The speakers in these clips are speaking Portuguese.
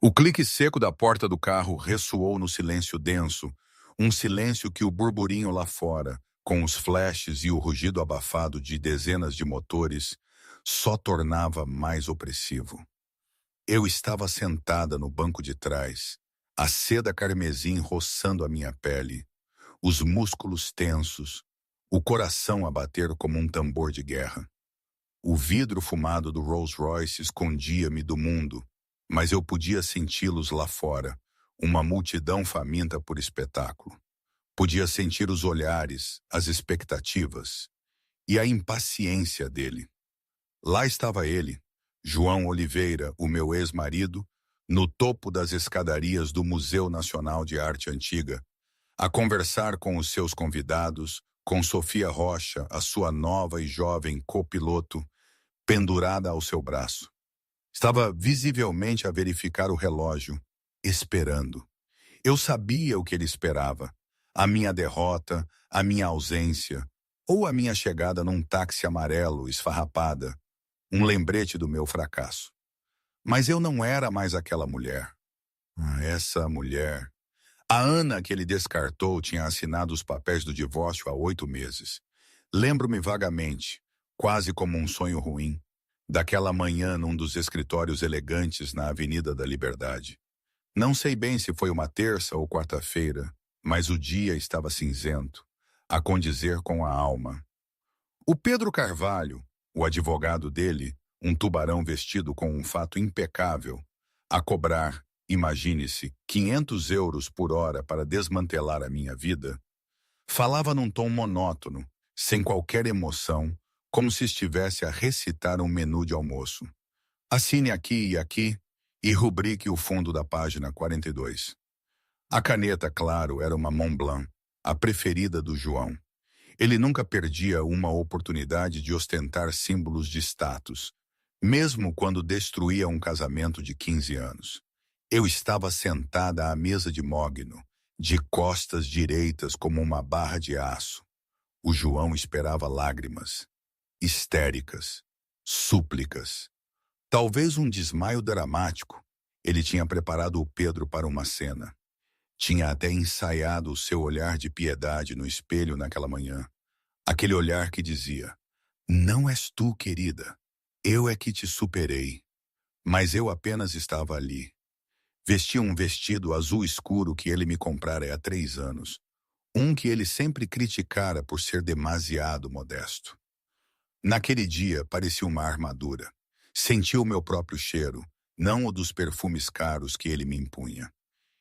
O clique seco da porta do carro ressoou no silêncio denso, um silêncio que o burburinho lá fora, com os flashes e o rugido abafado de dezenas de motores, só tornava mais opressivo. Eu estava sentada no banco de trás, a seda carmesim roçando a minha pele, os músculos tensos, o coração a bater como um tambor de guerra. O vidro fumado do Rolls-Royce escondia-me do mundo, mas eu podia senti-los lá fora, uma multidão faminta por espetáculo. Podia sentir os olhares, as expectativas e a impaciência dele. Lá estava ele, João Oliveira, o meu ex-marido, no topo das escadarias do Museu Nacional de Arte Antiga, a conversar com os seus convidados, com Sofia Rocha, a sua nova e jovem copiloto, pendurada ao seu braço. Estava visivelmente a verificar o relógio, esperando. Eu sabia o que ele esperava. A minha derrota, a minha ausência, ou a minha chegada num táxi amarelo, esfarrapada, um lembrete do meu fracasso. Mas eu não era mais aquela mulher. Essa mulher. A Ana que ele descartou tinha assinado os papéis do divórcio há 8 meses. Lembro-me vagamente, quase como um sonho ruim, daquela manhã num dos escritórios elegantes na Avenida da Liberdade. Não sei bem se foi uma terça ou quarta-feira, mas o dia estava cinzento, a condizer com a alma. O Pedro Carvalho, o advogado dele, um tubarão vestido com um fato impecável, a cobrar, imagine-se, 500 euros por hora para desmantelar a minha vida, falava num tom monótono, sem qualquer emoção, como se estivesse a recitar um menu de almoço. Assine aqui e rubrique o fundo da página 42. A caneta, claro, era uma Montblanc, a preferida do João. Ele nunca perdia uma oportunidade de ostentar símbolos de status, mesmo quando destruía um casamento de 15 anos. Eu estava sentada à mesa de mogno, de costas direitas como uma barra de aço. O João esperava lágrimas, histéricas, súplicas. Talvez um desmaio dramático. Ele tinha preparado o Pedro para uma cena. Tinha até ensaiado o seu olhar de piedade no espelho naquela manhã. Aquele olhar que dizia: "Não és tu, querida. Eu é que te superei." Mas eu apenas estava ali. Vestia um vestido azul escuro que ele me comprara há 3 anos. Um que ele sempre criticara por ser demasiado modesto. Naquele dia parecia uma armadura. Senti o meu próprio cheiro, não o dos perfumes caros que ele me impunha.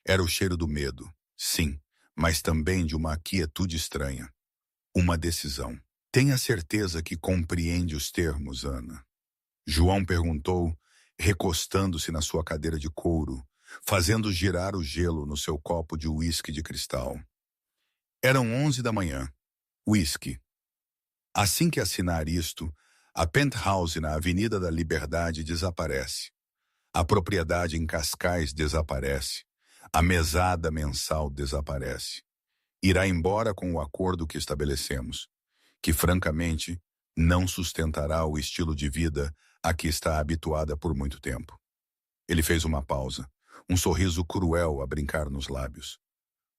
Era o cheiro do medo, sim, mas também de uma quietude estranha. Uma decisão. Tenha certeza que compreende os termos, Ana. João perguntou, recostando-se na sua cadeira de couro, fazendo girar o gelo no seu copo de uísque de cristal. Eram 11 da manhã. Uísque. Assim que assinar isto, a penthouse na Avenida da Liberdade desaparece. A propriedade em Cascais desaparece. A mesada mensal desaparece. Irá embora com o acordo que estabelecemos, que francamente não sustentará o estilo de vida a que está habituada por muito tempo. Ele fez uma pausa, um sorriso cruel a brincar nos lábios.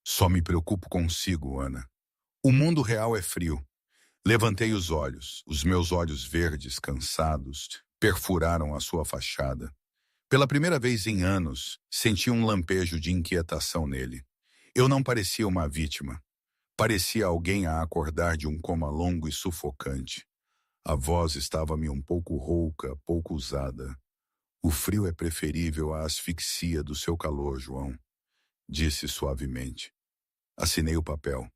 Só me preocupo consigo, Ana. O mundo real é frio. Levantei os meus olhos verdes, cansados, perfuraram a sua fachada. Pela primeira vez em anos, senti um lampejo de inquietação nele. Eu não parecia uma vítima. Parecia alguém a acordar de um coma longo e sufocante. A voz estava-me um pouco rouca, pouco usada. O frio é preferível à asfixia do seu calor, João, disse suavemente. Assinei o papel.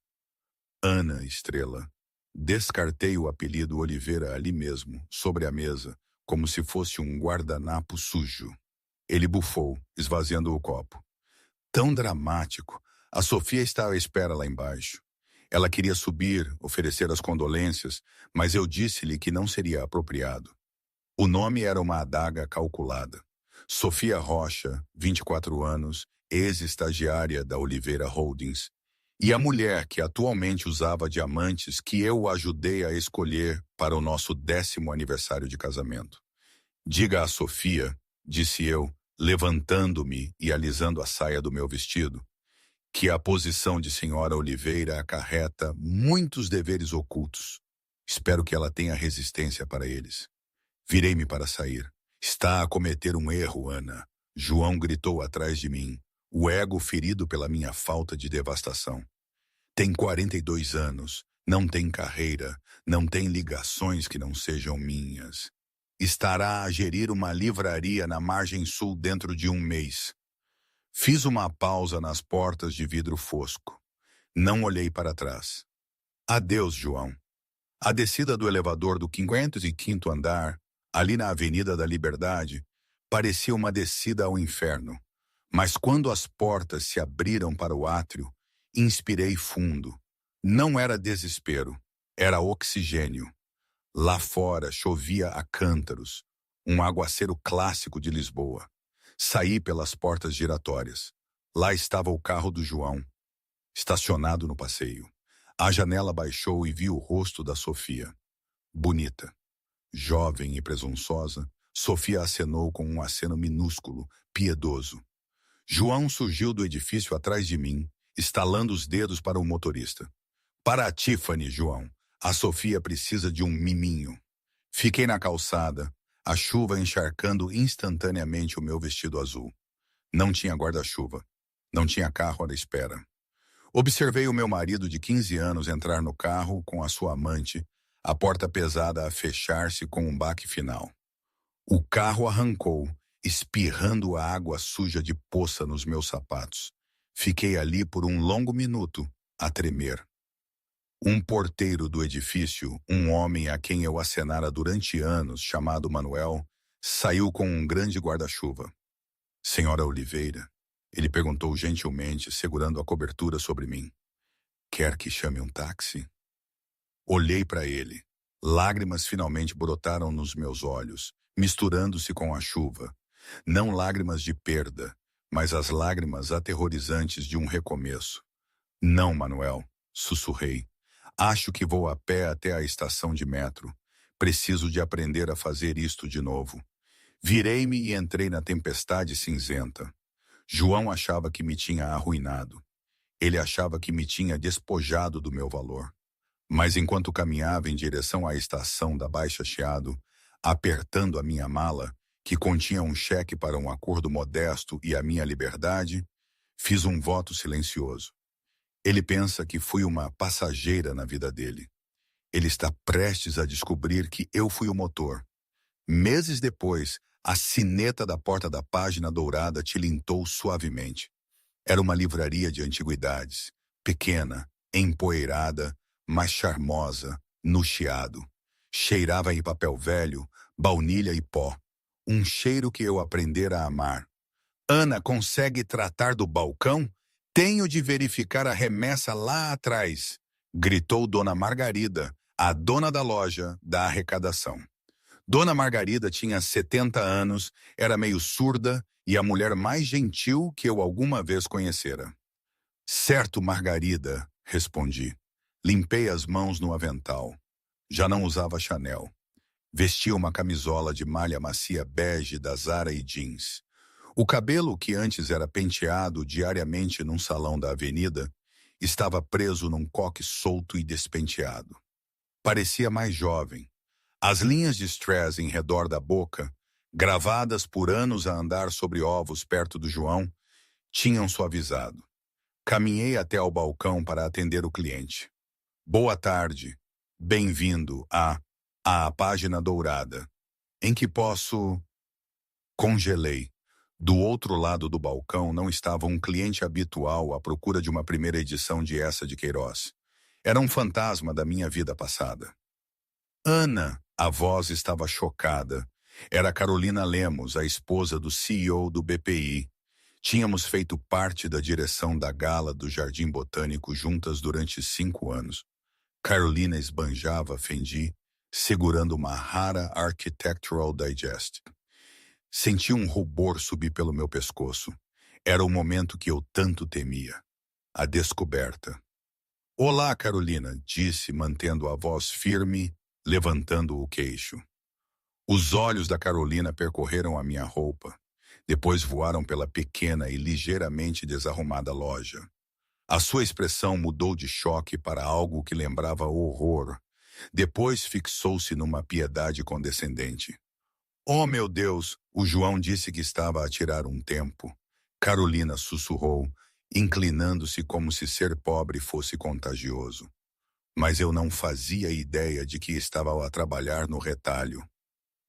Ana Estrela. Descartei o apelido Oliveira ali mesmo, sobre a mesa, como se fosse um guardanapo sujo. Ele bufou, esvaziando o copo. Tão dramático. A Sofia está à espera lá embaixo. Ela queria subir, oferecer as condolências, mas eu disse-lhe que não seria apropriado. O nome era uma adaga calculada. Sofia Rocha, 24 anos, ex-estagiária da Oliveira Holdings, e a mulher que atualmente usava diamantes que eu ajudei a escolher para o nosso 10º aniversário de casamento. Diga a Sofia, disse eu, levantando-me e alisando a saia do meu vestido, que a posição de senhora Oliveira acarreta muitos deveres ocultos. Espero que ela tenha resistência para eles. Virei-me para sair. Está a cometer um erro, Ana. João gritou atrás de mim, o ego ferido pela minha falta de devastação. Tem 42 anos, não tem carreira, não tem ligações que não sejam minhas. Estará a gerir uma livraria na margem sul dentro de um mês. Fiz uma pausa nas portas de vidro fosco. Não olhei para trás. Adeus, João. A descida do elevador do 55º andar, ali na Avenida da Liberdade, parecia uma descida ao inferno. Mas quando as portas se abriram para o átrio, inspirei fundo. Não era desespero, era oxigênio. Lá fora chovia a cântaros, um aguaceiro clássico de Lisboa. Saí pelas portas giratórias. Lá estava o carro do João, estacionado no passeio. A janela baixou e vi o rosto da Sofia. Bonita, jovem e presunçosa, Sofia acenou com um aceno minúsculo, piedoso. João surgiu do edifício atrás de mim, estalando os dedos para o motorista. Para a Tiffany, João. A Sofia precisa de um miminho. Fiquei na calçada, a chuva encharcando instantaneamente o meu vestido azul. Não tinha guarda-chuva. Não tinha carro à espera. Observei o meu marido de 15 anos entrar no carro com a sua amante, a porta pesada a fechar-se com um baque final. O carro arrancou, espirrando a água suja de poça nos meus sapatos. Fiquei ali por um longo minuto, a tremer. Um porteiro do edifício, um homem a quem eu acenara durante anos, chamado Manuel, saiu com um grande guarda-chuva. Senhora Oliveira, ele perguntou gentilmente, segurando a cobertura sobre mim. Quer que chame um táxi? Olhei para ele. Lágrimas finalmente brotaram nos meus olhos, misturando-se com a chuva. Não lágrimas de perda, mas as lágrimas aterrorizantes de um recomeço. Não, Manuel, sussurrei. Acho que vou a pé até a estação de metro. Preciso de aprender a fazer isto de novo. Virei-me e entrei na tempestade cinzenta. João achava que me tinha arruinado. Ele achava que me tinha despojado do meu valor. Mas enquanto caminhava em direção à estação da Baixa Chiado, apertando a minha mala, que continha um cheque para um acordo modesto e a minha liberdade, fiz um voto silencioso. Ele pensa que fui uma passageira na vida dele. Ele está prestes a descobrir que eu fui o motor. Meses depois, a sineta da porta da página dourada tilintou suavemente. Era uma livraria de antiguidades, pequena, empoeirada, mas charmosa, no chiado. Cheirava em papel velho, baunilha e pó. Um cheiro que eu aprendera a amar. Ana consegue tratar do balcão? Tenho de verificar a remessa lá atrás, gritou Dona Margarida, a dona da loja da arrecadação. Dona Margarida tinha 70 anos, era meio surda e a mulher mais gentil que eu alguma vez conhecera. Certo, Margarida, respondi. Limpei as mãos no avental. Já não usava Chanel. Vestia uma camisola de malha macia bege da Zara e jeans. O cabelo, que antes era penteado diariamente num salão da avenida, estava preso num coque solto e despenteado. Parecia mais jovem. As linhas de stress em redor da boca, gravadas por anos a andar sobre ovos perto do João, tinham suavizado. Caminhei até ao balcão para atender o cliente. Boa tarde. Bem-vindo à página dourada. Em que posso... Congelei. Do outro lado do balcão não estava um cliente habitual à procura de uma primeira edição de Essa de Queiroz. Era um fantasma da minha vida passada. Ana, a voz estava chocada. Era Carolina Lemos, a esposa do CEO do BPI. Tínhamos feito parte da direção da gala do Jardim Botânico juntas durante 5 anos. Carolina esbanjava Fendi, segurando uma rara Architectural Digest. Senti um rubor subir pelo meu pescoço. Era o momento que eu tanto temia. A descoberta. Olá, Carolina, disse, mantendo a voz firme, levantando o queixo. Os olhos da Carolina percorreram a minha roupa. Depois voaram pela pequena e ligeiramente desarrumada loja. A sua expressão mudou de choque para algo que lembrava horror. Depois fixou-se numa piedade condescendente. Oh, meu Deus! O João disse que estava a tirar um tempo. Carolina sussurrou, inclinando-se como se ser pobre fosse contagioso. Mas eu não fazia ideia de que estava a trabalhar no retalho.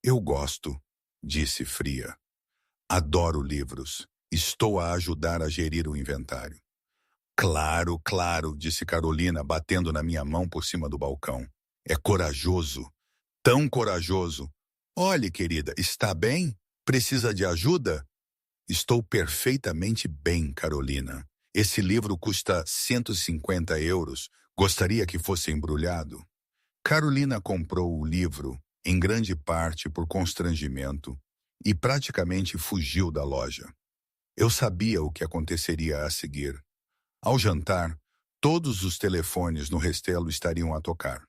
Eu gosto, disse fria. Adoro livros. Estou a ajudar a gerir o inventário. Claro, claro, disse Carolina, batendo na minha mão por cima do balcão. É corajoso. Tão corajoso. Olhe, querida, está bem? Precisa de ajuda? Estou perfeitamente bem, Carolina. Esse livro custa 150 euros. Gostaria que fosse embrulhado? Carolina comprou o livro, em grande parte por constrangimento, e praticamente fugiu da loja. Eu sabia o que aconteceria a seguir. Ao jantar, todos os telefones no Restelo estariam a tocar.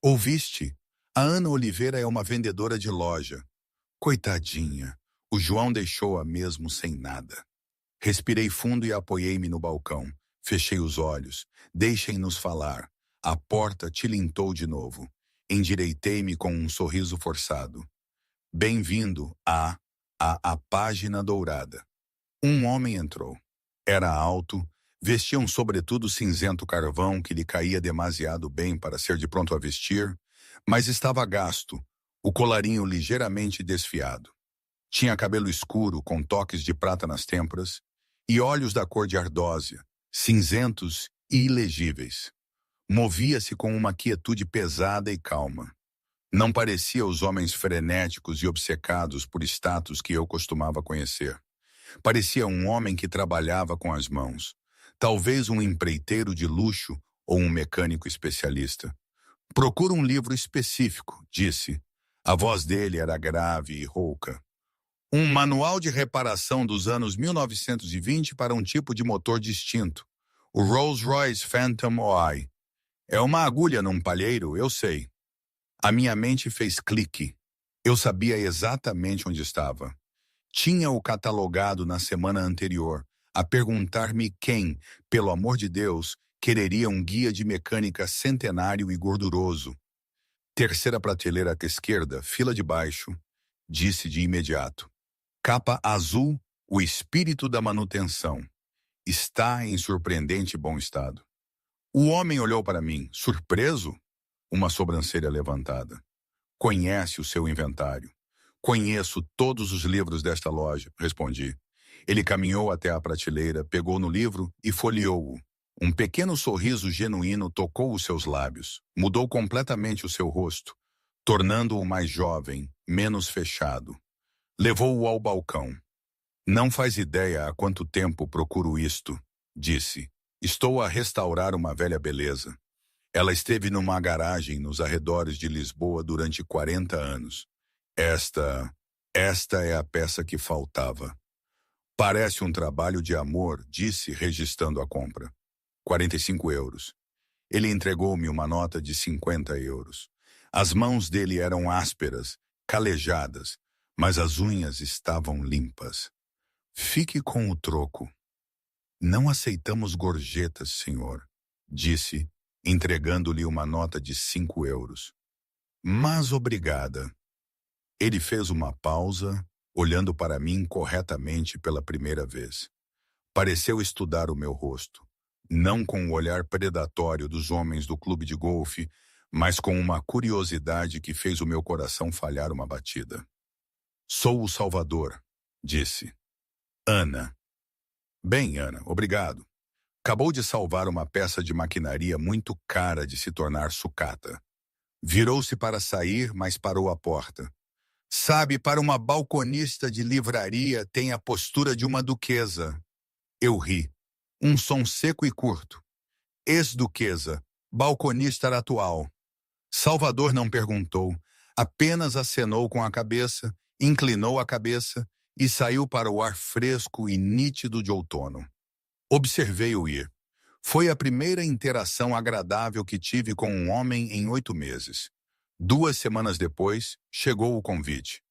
Ouviste? A Ana Oliveira é uma vendedora de loja. Coitadinha, o João deixou-a mesmo sem nada. Respirei fundo e apoiei-me no balcão. Fechei os olhos. Deixem-nos falar. A porta tilintou de novo. Endireitei-me com um sorriso forçado. Bem-vindo a Página Dourada. Um homem entrou. Era alto, vestia um sobretudo cinzento carvão que lhe caía demasiado bem para ser de pronto a vestir, mas estava gasto, o colarinho ligeiramente desfiado. Tinha cabelo escuro com toques de prata nas têmporas e olhos da cor de ardósia, cinzentos e ilegíveis. Movia-se com uma quietude pesada e calma. Não parecia os homens frenéticos e obcecados por status que eu costumava conhecer. Parecia um homem que trabalhava com as mãos, talvez um empreiteiro de luxo ou um mecânico especialista. Procura um livro específico, disse. A voz dele era grave e rouca. Um manual de reparação dos anos 1920 para um tipo de motor distinto, o Rolls-Royce Phantom OI. É uma agulha num palheiro, eu sei. A minha mente fez clique. Eu sabia exatamente onde estava. Tinha-o catalogado na semana anterior, a perguntar-me quem, pelo amor de Deus, quereria um guia de mecânica centenário e gorduroso. Terceira prateleira à esquerda, fila de baixo, disse de imediato. Capa azul, o espírito da manutenção. Está em surpreendente bom estado. O homem olhou para mim, surpreso, uma sobrancelha levantada. Conhece o seu inventário. Conheço todos os livros desta loja, respondi. Ele caminhou até a prateleira, pegou no livro e folheou-o. Um pequeno sorriso genuíno tocou os seus lábios, mudou completamente o seu rosto, tornando-o mais jovem, menos fechado. Levou-o ao balcão. Não faz ideia há quanto tempo procuro isto, disse. Estou a restaurar uma velha beleza. Ela esteve numa garagem nos arredores de Lisboa durante 40 anos. Esta é a peça que faltava. Parece um trabalho de amor, disse, registrando a compra. 45 euros. Ele entregou-me uma nota de 50 euros. As mãos dele eram ásperas, calejadas, mas as unhas estavam limpas. Fique com o troco. Não aceitamos gorjetas, senhor, disse, entregando-lhe uma nota de 5 euros. Mas obrigada. Ele fez uma pausa, olhando para mim corretamente pela primeira vez. Pareceu estudar o meu rosto, não com o olhar predatório dos homens do clube de golfe, mas com uma curiosidade que fez o meu coração falhar uma batida. Sou o Salvador, disse. Ana. Bem, Ana, obrigado. Acabou de salvar uma peça de maquinaria muito cara de se tornar sucata. Virou-se para sair, mas parou à porta. Sabe, para uma balconista de livraria tem a postura de uma duquesa. Eu ri. Um som seco e curto. Ex-duquesa, balconista atual. Salvador não perguntou, apenas acenou com a cabeça, inclinou a cabeça e saiu para o ar fresco e nítido de outono. Observei-o ir. Foi a primeira interação agradável que tive com um homem em 8 meses. 2 semanas depois, chegou o convite.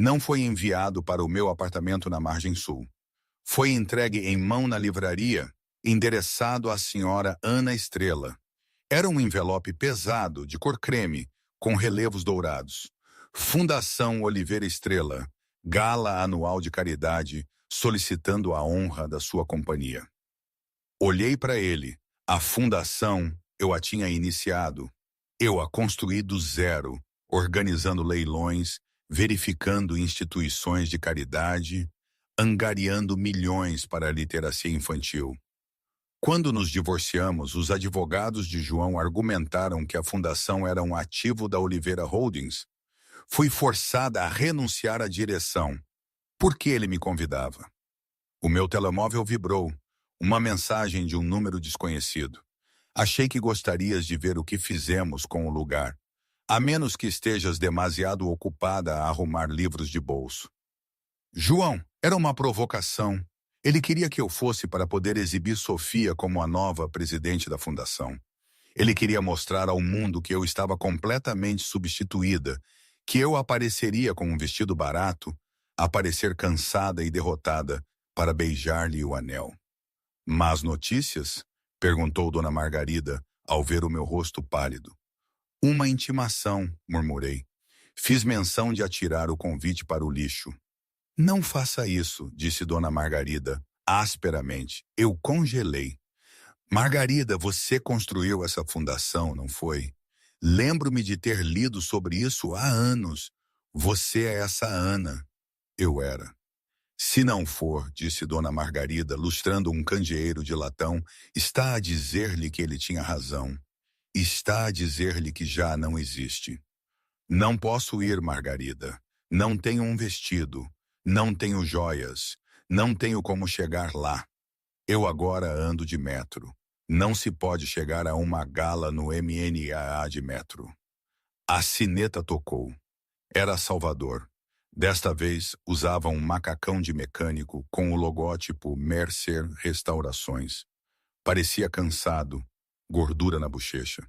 Não foi enviado para o meu apartamento na margem sul. Foi entregue em mão na livraria, endereçado à senhora Ana Estrela. Era um envelope pesado, de cor creme, com relevos dourados. Fundação Oliveira Estrela, gala anual de caridade, solicitando a honra da sua companhia. Olhei para ele. A fundação, eu a tinha iniciado. Eu a construí do zero, organizando leilões, verificando instituições de caridade, angariando milhões para a literacia infantil. Quando nos divorciamos, os advogados de João argumentaram que a fundação era um ativo da Oliveira Holdings. Fui forçada a renunciar à direção. Por que ele me convidava? O meu telemóvel vibrou. Uma mensagem de um número desconhecido. Achei que gostarias de ver o que fizemos com o lugar, a menos que estejas demasiado ocupada a arrumar livros de bolso. João, era uma provocação. Ele queria que eu fosse para poder exibir Sofia como a nova presidente da fundação. Ele queria mostrar ao mundo que eu estava completamente substituída, que eu apareceria com um vestido barato, aparecer cansada e derrotada para beijar-lhe o anel. Más notícias? Perguntou Dona Margarida, ao ver o meu rosto pálido. Uma intimação, murmurei. Fiz menção de atirar o convite para o lixo. Não faça isso, disse Dona Margarida, asperamente. Eu congelei. Margarida, você construiu essa fundação, não foi? Lembro-me de ter lido sobre isso há anos. Você é essa Ana. Eu era. Se não for, disse Dona Margarida, lustrando um candeeiro de latão, está a dizer-lhe que ele tinha razão. Está a dizer-lhe que já não existe. Não posso ir, Margarida. Não tenho um vestido. Não tenho joias. Não tenho como chegar lá. Eu agora ando de metro. Não se pode chegar a uma gala no MNAA de metro. A sineta tocou. Era Salvador. Desta vez, usava um macacão de mecânico com o logótipo Mercer Restaurações. Parecia cansado, gordura na bochecha.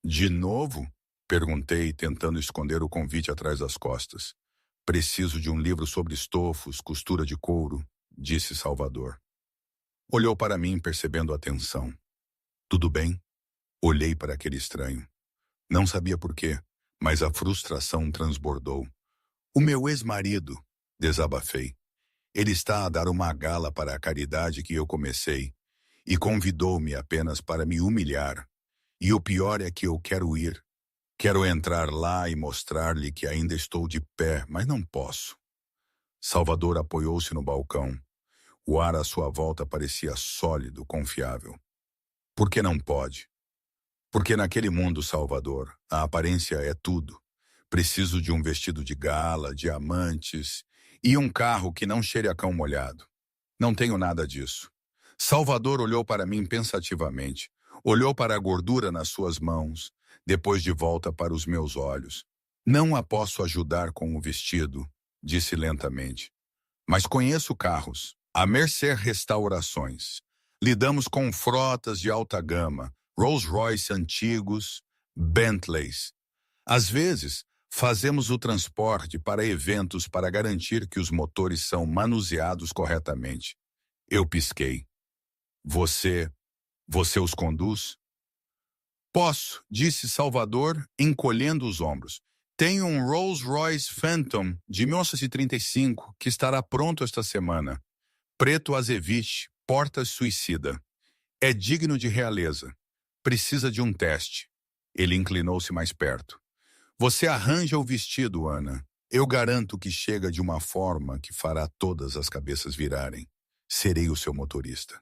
De novo? Perguntei, tentando esconder o convite atrás das costas. Preciso de um livro sobre estofos, costura de couro, disse Salvador. Olhou para mim, percebendo a tensão. Tudo bem? Olhei para aquele estranho. Não sabia por quê, mas a frustração transbordou. O meu ex-marido, desabafei. Ele está a dar uma gala para a caridade que eu comecei e convidou-me apenas para me humilhar. E o pior é que eu quero ir. Quero entrar lá e mostrar-lhe que ainda estou de pé, mas não posso. Salvador apoiou-se no balcão. O ar à sua volta parecia sólido, confiável. Por que não pode? Porque naquele mundo, Salvador, a aparência é tudo. Preciso de um vestido de gala, diamantes e um carro que não cheire a cão molhado. Não tenho nada disso. Salvador olhou para mim pensativamente. Olhou para a gordura nas suas mãos, depois de volta para os meus olhos. Não a posso ajudar com o vestido, disse lentamente. Mas conheço carros. A Mercer Restaurações. Lidamos com frotas de alta gama, Rolls-Royce antigos, Bentleys. Às vezes, fazemos o transporte para eventos para garantir que os motores são manuseados corretamente. Eu pisquei. Você os conduz? Posso, disse Salvador, encolhendo os ombros. Tenho um Rolls-Royce Phantom de 1935 que estará pronto esta semana. Preto azeviche, portas suicida. É digno de realeza. Precisa de um teste. Ele inclinou-se mais perto. Você arranja o vestido, Ana. Eu garanto que chega de uma forma que fará todas as cabeças virarem. Serei o seu motorista.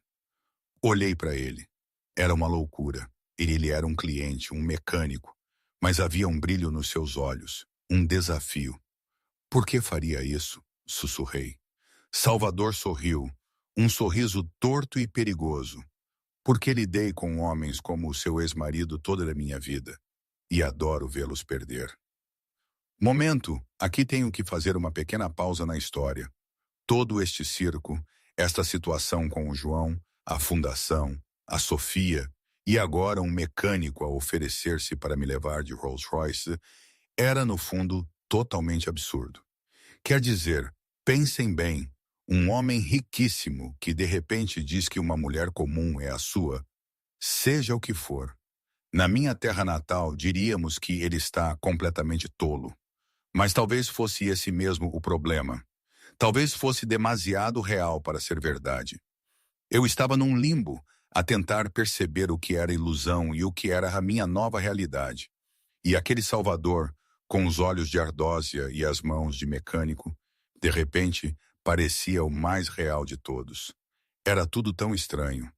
Olhei para ele. Era uma loucura. Ele era um cliente, um mecânico. Mas havia um brilho nos seus olhos. Um desafio. Por que faria isso? Sussurrei. Salvador sorriu. Um sorriso torto e perigoso. Porque lidei com homens como o seu ex-marido toda a minha vida. E adoro vê-los perder. Momento, aqui tenho que fazer uma pequena pausa na história. Todo este circo, esta situação com o João, a fundação, a Sofia e agora um mecânico a oferecer-se para me levar de Rolls-Royce, era no fundo totalmente absurdo. Quer dizer, pensem bem, um homem riquíssimo que de repente diz que uma mulher comum é a sua, seja o que for. Na minha terra natal, diríamos que ele está completamente tolo. Mas talvez fosse esse mesmo o problema. Talvez fosse demasiado real para ser verdade. Eu estava num limbo, a tentar perceber o que era ilusão e o que era a minha nova realidade. E aquele Salvador, com os olhos de ardósia e as mãos de mecânico, de repente, parecia o mais real de todos. Era tudo tão estranho.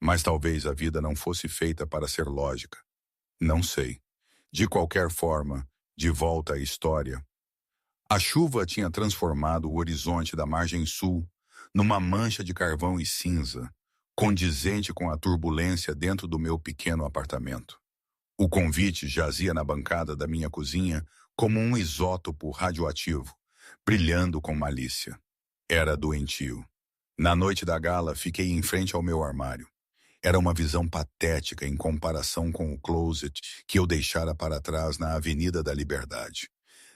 Mas talvez a vida não fosse feita para ser lógica. Não sei. De qualquer forma, de volta à história. A chuva tinha transformado o horizonte da margem sul numa mancha de carvão e cinza, condizente com a turbulência dentro do meu pequeno apartamento. O convite jazia na bancada da minha cozinha como um isótopo radioativo, brilhando com malícia. Era doentio. Na noite da gala, fiquei em frente ao meu armário. Era uma visão patética em comparação com o closet que eu deixara para trás na Avenida da Liberdade.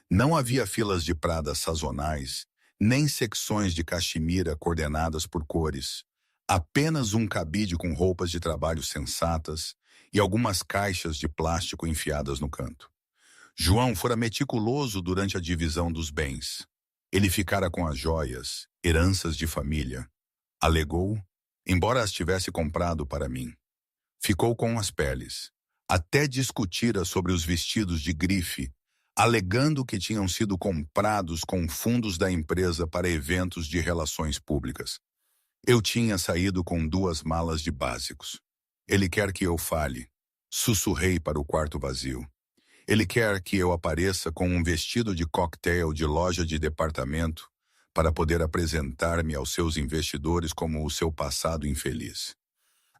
Não havia filas de pradas sazonais, nem secções de caxemira coordenadas por cores. Apenas um cabide com roupas de trabalho sensatas e algumas caixas de plástico enfiadas no canto. João fora meticuloso durante a divisão dos bens. Ele ficara com as joias, heranças de família. Alegou, embora as tivesse comprado para mim. Ficou com as peles. Até discutira sobre os vestidos de grife, alegando que tinham sido comprados com fundos da empresa para eventos de relações públicas. Eu tinha saído com 2 malas de básicos. Ele quer que eu fale. Sussurrei para o quarto vazio. Ele quer que eu apareça com um vestido de cocktail de loja de departamento para poder apresentar-me aos seus investidores como o seu passado infeliz.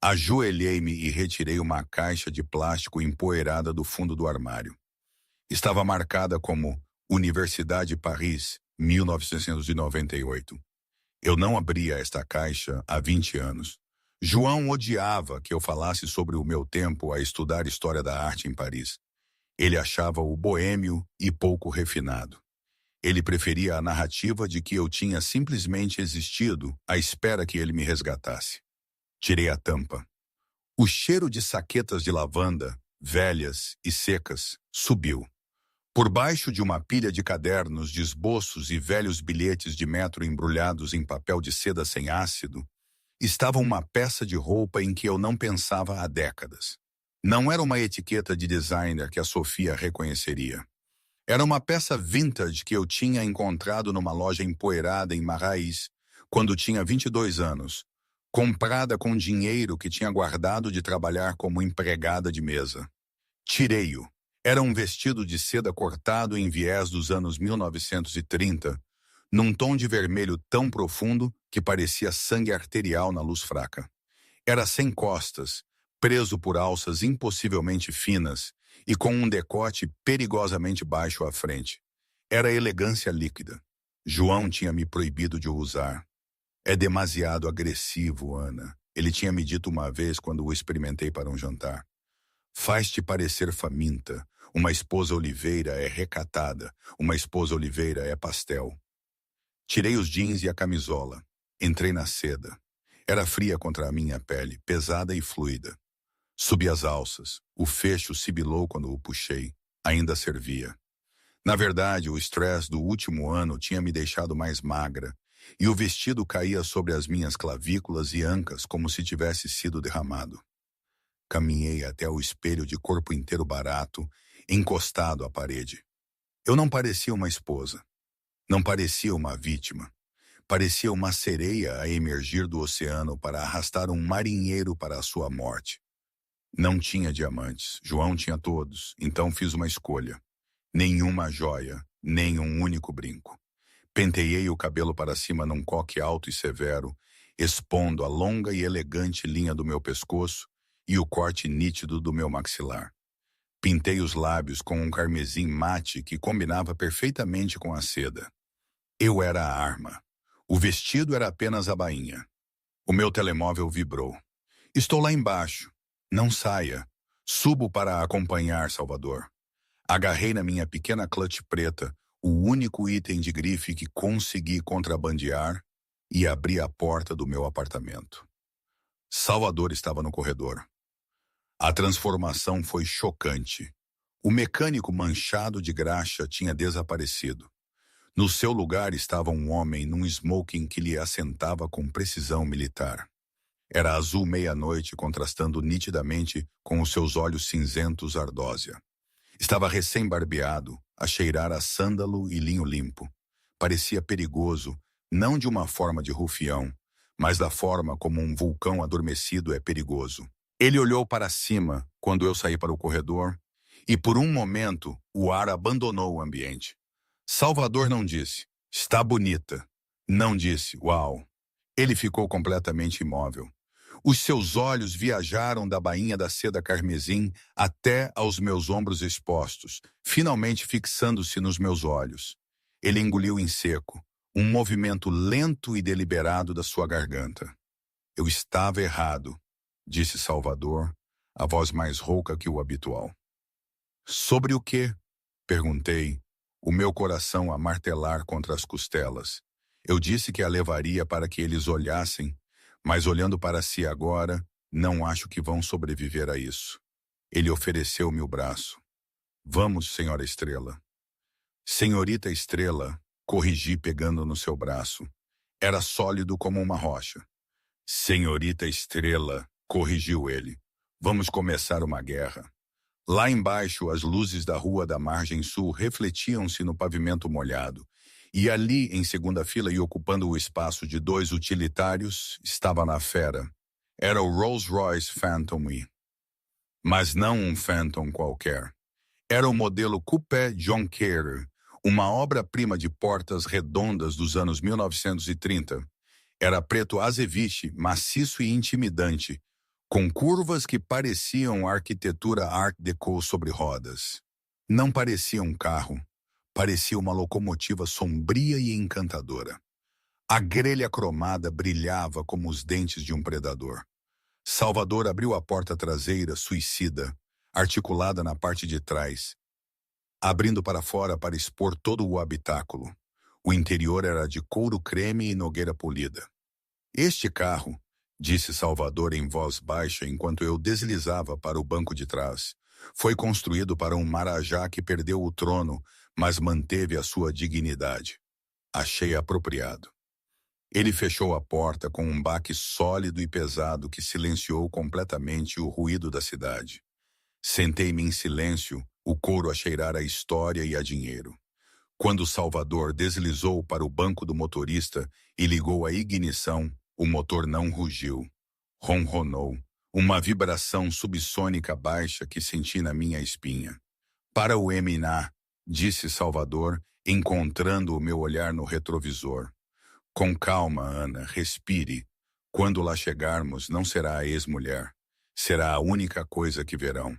Ajoelhei-me e retirei uma caixa de plástico empoeirada do fundo do armário. Estava marcada como Universidade Paris, 1998. Eu não abria esta caixa há 20 anos. João odiava que eu falasse sobre o meu tempo a estudar história da arte em Paris. Ele achava-o boêmio e pouco refinado. Ele preferia a narrativa de que eu tinha simplesmente existido à espera que ele me resgatasse. Tirei a tampa. O cheiro de saquetas de lavanda, velhas e secas, subiu. Por baixo de uma pilha de cadernos de esboços e velhos bilhetes de metro embrulhados em papel de seda sem ácido, estava uma peça de roupa em que eu não pensava há décadas. Não era uma etiqueta de designer que a Sofia reconheceria. Era uma peça vintage que eu tinha encontrado numa loja empoeirada em Marraís, quando tinha 22 anos, comprada com dinheiro que tinha guardado de trabalhar como empregada de mesa. Tirei-o. Era um vestido de seda cortado em viés dos anos 1930, num tom de vermelho tão profundo que parecia sangue arterial na luz fraca. Era sem costas, preso por alças impossivelmente finas e com um decote perigosamente baixo à frente. Era elegância líquida. João tinha me proibido de o usar. É demasiado agressivo, Ana. Ele tinha me dito uma vez quando o experimentei para um jantar. Faz-te parecer faminta. Uma esposa oliveira é recatada. Uma esposa oliveira é pastel. Tirei os jeans e a camisola. Entrei na seda. Era fria contra a minha pele, pesada e fluida. Subi as alças. O fecho sibilou quando o puxei. Ainda servia. Na verdade, o estresse do último ano tinha me deixado mais magra, e o vestido caía sobre as minhas clavículas e ancas como se tivesse sido derramado. Caminhei até o espelho de corpo inteiro barato, encostado à parede. Eu não parecia uma esposa. Não parecia uma vítima. Parecia uma sereia a emergir do oceano para arrastar um marinheiro para a sua morte. Não tinha diamantes. João tinha todos, então fiz uma escolha. Nenhuma joia, nem um único brinco. Penteei o cabelo para cima num coque alto e severo, expondo a longa e elegante linha do meu pescoço e o corte nítido do meu maxilar. Pintei os lábios com um carmesim mate que combinava perfeitamente com a seda. Eu era a arma. O vestido era apenas a bainha. O meu telemóvel vibrou. Estou lá embaixo. Não saia. Subo para acompanhar, Salvador. Agarrei na minha pequena clutch preta, o único item de grife que consegui contrabandear, e abri a porta do meu apartamento. Salvador estava no corredor. A transformação foi chocante. O mecânico manchado de graxa tinha desaparecido. No seu lugar estava um homem num smoking que lhe assentava com precisão militar. Era azul meia-noite, contrastando nitidamente com os seus olhos cinzentos ardósia. Estava recém-barbeado, a cheirar a sândalo e linho limpo. Parecia perigoso, não de uma forma de rufião, mas da forma como um vulcão adormecido é perigoso. Ele olhou para cima quando eu saí para o corredor, e por um momento o ar abandonou o ambiente. Salvador não disse, está bonita. Não disse, uau. Ele ficou completamente imóvel. Os seus olhos viajaram da bainha da seda carmesim até aos meus ombros expostos, finalmente fixando-se nos meus olhos. Ele engoliu em seco, um movimento lento e deliberado da sua garganta. Eu estava errado, disse Salvador, a voz mais rouca que o habitual. Sobre o quê? Perguntei, o meu coração a martelar contra as costelas. Eu disse que a levaria para que eles olhassem, mas olhando para si agora, não acho que vão sobreviver a isso. Ele ofereceu-me o braço. Vamos, senhora Estrela. Senhorita Estrela, corrigi pegando no seu braço. Era sólido como uma rocha. Senhorita Estrela, corrigiu ele. Vamos começar uma guerra. Lá embaixo, as luzes da rua da margem sul refletiam-se no pavimento molhado. E ali, em segunda fila e ocupando o espaço de 2 utilitários, estava na fera. Era o Rolls-Royce Phantom E. Mas não um Phantom qualquer. Era o modelo Coupé John Kerr, uma obra-prima de portas redondas dos anos 1930. Era preto azeviche, maciço e intimidante, com curvas que pareciam arquitetura Art Deco sobre rodas. Não parecia um carro, parecia uma locomotiva sombria e encantadora. A grelha cromada brilhava como os dentes de um predador. Salvador abriu a porta traseira, suicida, articulada na parte de trás, abrindo para fora para expor todo o habitáculo. O interior era de couro creme e nogueira polida. Este carro, disse Salvador em voz baixa enquanto eu deslizava para o banco de trás, foi construído para um marajá que perdeu o trono, mas manteve a sua dignidade. Achei apropriado. Ele fechou a porta com um baque sólido e pesado que silenciou completamente o ruído da cidade. Sentei-me em silêncio, o couro a cheirar a história e a dinheiro. Quando Salvador deslizou para o banco do motorista e ligou a ignição, o motor não rugiu. Ronronou, uma vibração subsônica baixa que senti na minha espinha. Para o Eminá, disse Salvador, encontrando o meu olhar no retrovisor. Com calma, Ana, respire. Quando lá chegarmos, não será a ex-mulher. Será a única coisa que verão.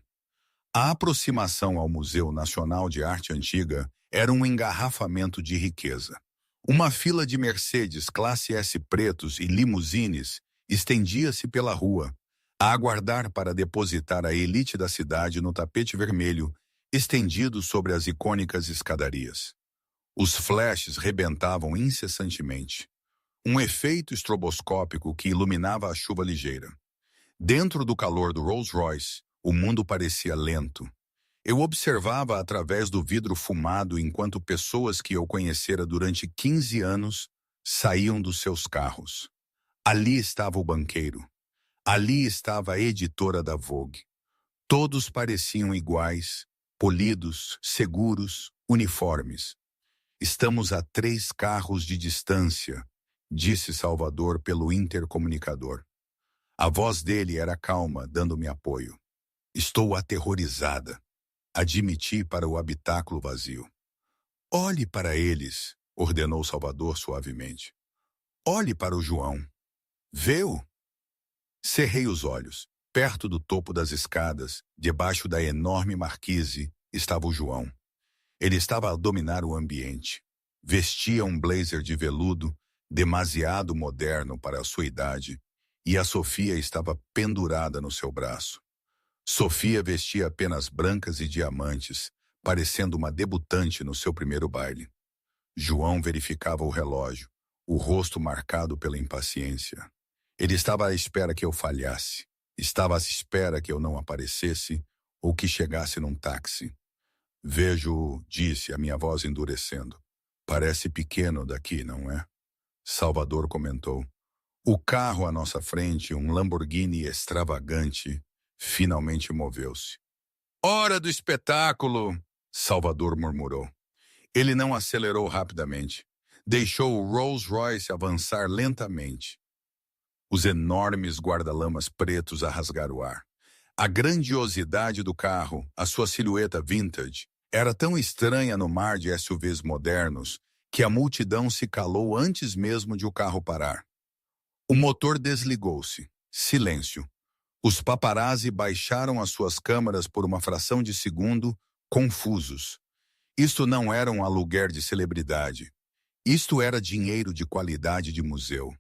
A aproximação ao Museu Nacional de Arte Antiga era um engarrafamento de riqueza. Uma fila de Mercedes classe S pretos e limusines estendia-se pela rua, a aguardar para depositar a elite da cidade no tapete vermelho, estendido sobre as icônicas escadarias. Os flashes rebentavam incessantemente. Um efeito estroboscópico que iluminava a chuva ligeira. Dentro do calor do Rolls-Royce, o mundo parecia lento. Eu observava através do vidro fumado enquanto pessoas que eu conhecera durante 15 anos saíam dos seus carros. Ali estava o banqueiro. Ali estava a editora da Vogue. Todos pareciam iguais, polidos, seguros, uniformes. Estamos a 3 carros de distância, disse Salvador pelo intercomunicador. A voz dele era calma, dando-me apoio. Estou aterrorizada, admiti para o habitáculo vazio. Olhe para eles, ordenou Salvador suavemente. Olhe para o João. Vê-o? Cerrei os olhos. Perto do topo das escadas, debaixo da enorme marquise, estava o João. Ele estava a dominar o ambiente. Vestia um blazer de veludo, demasiado moderno para a sua idade, e a Sofia estava pendurada no seu braço. Sofia vestia apenas brancas e diamantes, parecendo uma debutante no seu primeiro baile. João verificava o relógio, o rosto marcado pela impaciência. Ele estava à espera que eu falhasse. Estava à espera que eu não aparecesse ou que chegasse num táxi. Vejo, disse, a minha voz endurecendo. Parece pequeno daqui, não é? Salvador comentou. O carro à nossa frente, um Lamborghini extravagante, finalmente moveu-se. Hora do espetáculo! Salvador murmurou. Ele não acelerou rapidamente. Deixou o Rolls-Royce avançar lentamente. Os enormes guarda-lamas pretos a rasgar o ar. A grandiosidade do carro, a sua silhueta vintage, era tão estranha no mar de SUVs modernos que a multidão se calou antes mesmo de o carro parar. O motor desligou-se. Silêncio. Os paparazzi baixaram as suas câmeras por uma fração de segundo, confusos. Isto não era um aluguer de celebridade. Isto era dinheiro de qualidade de museu.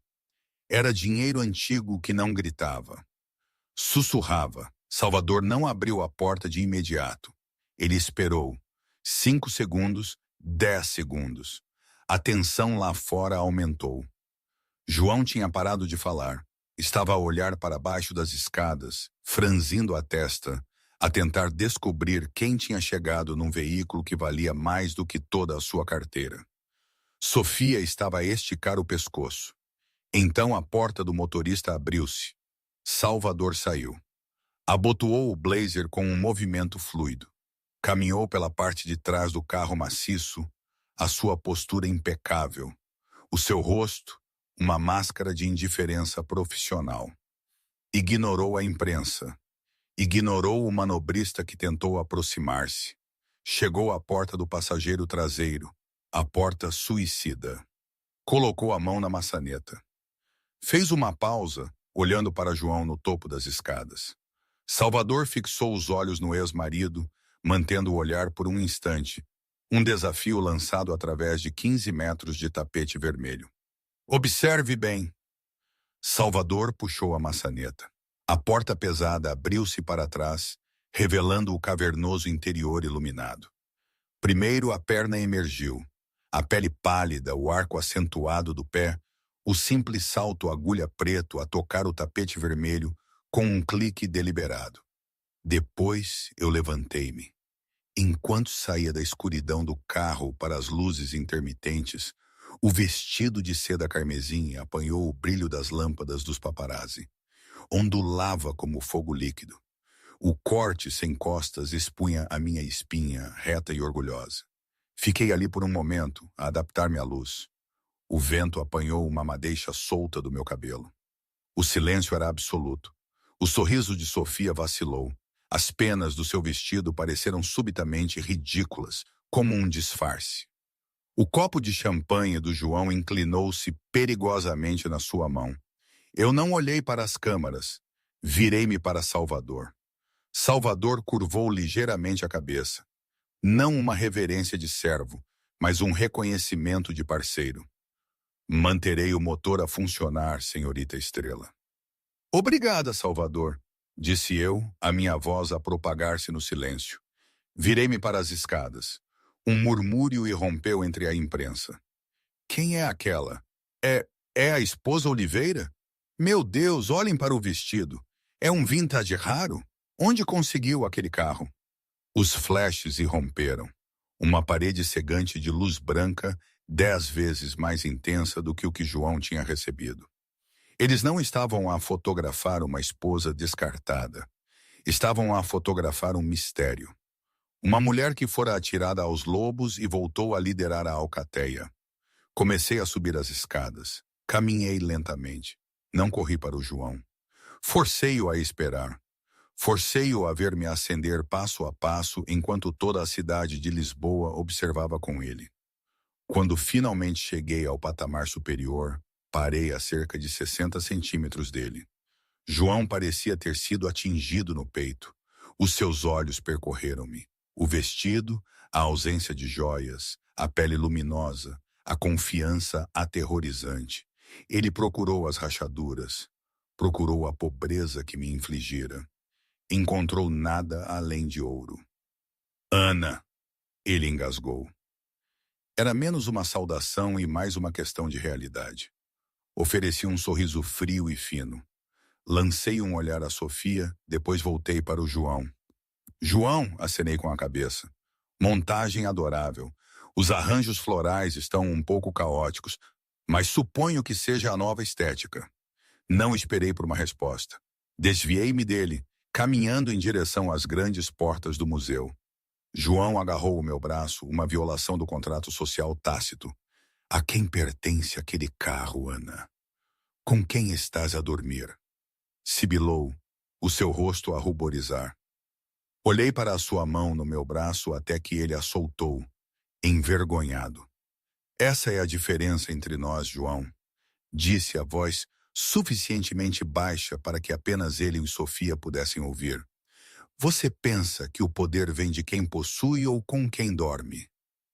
Era dinheiro antigo que não gritava. Sussurrava. Salvador não abriu a porta de imediato. Ele esperou. 5 segundos, 10 segundos. A tensão lá fora aumentou. João tinha parado de falar. Estava a olhar para baixo das escadas, franzindo a testa, a tentar descobrir quem tinha chegado num veículo que valia mais do que toda a sua carteira. Sofia estava a esticar o pescoço. Então a porta do motorista abriu-se. Salvador saiu. Abotoou o blazer com um movimento fluido. Caminhou pela parte de trás do carro maciço, a sua postura impecável. O seu rosto, uma máscara de indiferença profissional. Ignorou a imprensa. Ignorou o manobrista que tentou aproximar-se. Chegou à porta do passageiro traseiro, a porta suicida. Colocou a mão na maçaneta. Fez uma pausa, olhando para João no topo das escadas. Salvador fixou os olhos no ex-marido, mantendo o olhar por um instante, um desafio lançado através de 15 metros de tapete vermelho. Observe bem. Salvador puxou a maçaneta. A porta pesada abriu-se para trás, revelando o cavernoso interior iluminado. Primeiro a perna emergiu. A pele pálida, o arco acentuado do pé, o simples salto agulha preto a tocar o tapete vermelho com um clique deliberado. Depois eu levantei-me. Enquanto saía da escuridão do carro para as luzes intermitentes, o vestido de seda carmesim apanhou o brilho das lâmpadas dos paparazzi. Ondulava como fogo líquido. O corte sem costas expunha a minha espinha, reta e orgulhosa. Fiquei ali por um momento, a adaptar-me à luz. O vento apanhou uma madeixa solta do meu cabelo. O silêncio era absoluto. O sorriso de Sofia vacilou. As penas do seu vestido pareceram subitamente ridículas, como um disfarce. O copo de champanhe do João inclinou-se perigosamente na sua mão. Eu não olhei para as câmaras. Virei-me para Salvador. Salvador curvou ligeiramente a cabeça. Não uma reverência de servo, mas um reconhecimento de parceiro. Manterei o motor a funcionar, senhorita Estrela. Obrigada, Salvador, disse eu, a minha voz a propagar-se no silêncio. Virei-me para as escadas. Um murmúrio irrompeu entre a imprensa. Quem é aquela? É a esposa Oliveira? Meu Deus, olhem para o vestido. É um vintage raro? Onde conseguiu aquele carro? Os flashes irromperam. Uma parede cegante de luz branca 10 vezes mais intensa do que o que João tinha recebido. Eles não estavam a fotografar uma esposa descartada. Estavam a fotografar um mistério. Uma mulher que fora atirada aos lobos e voltou a liderar a alcateia. Comecei a subir as escadas. Caminhei lentamente. Não corri para o João. Forcei-o a esperar. Forcei-o a ver-me ascender passo a passo enquanto toda a cidade de Lisboa observava com ele. Quando finalmente cheguei ao patamar superior, parei a cerca de 60 centímetros dele. João parecia ter sido atingido no peito. Os seus olhos percorreram-me. O vestido, a ausência de joias, a pele luminosa, a confiança aterrorizante. Ele procurou as rachaduras, procurou a pobreza que me infligira. Encontrou nada além de ouro. Ana! Ele engasgou. Era menos uma saudação e mais uma questão de realidade. Ofereci um sorriso frio e fino. Lancei um olhar à Sofia, depois voltei para o João. João, acenei com a cabeça. Montagem adorável. Os arranjos florais estão um pouco caóticos, mas suponho que seja a nova estética. Não esperei por uma resposta. Desviei-me dele, caminhando em direção às grandes portas do museu. João agarrou o meu braço, uma violação do contrato social tácito. A quem pertence aquele carro, Ana? Com quem estás a dormir? Sibilou, o seu rosto a ruborizar. Olhei para a sua mão no meu braço até que ele a soltou, envergonhado. Essa é a diferença entre nós, João, disse a voz suficientemente baixa para que apenas ele e Sofia pudessem ouvir. Você pensa que o poder vem de quem possui ou com quem dorme?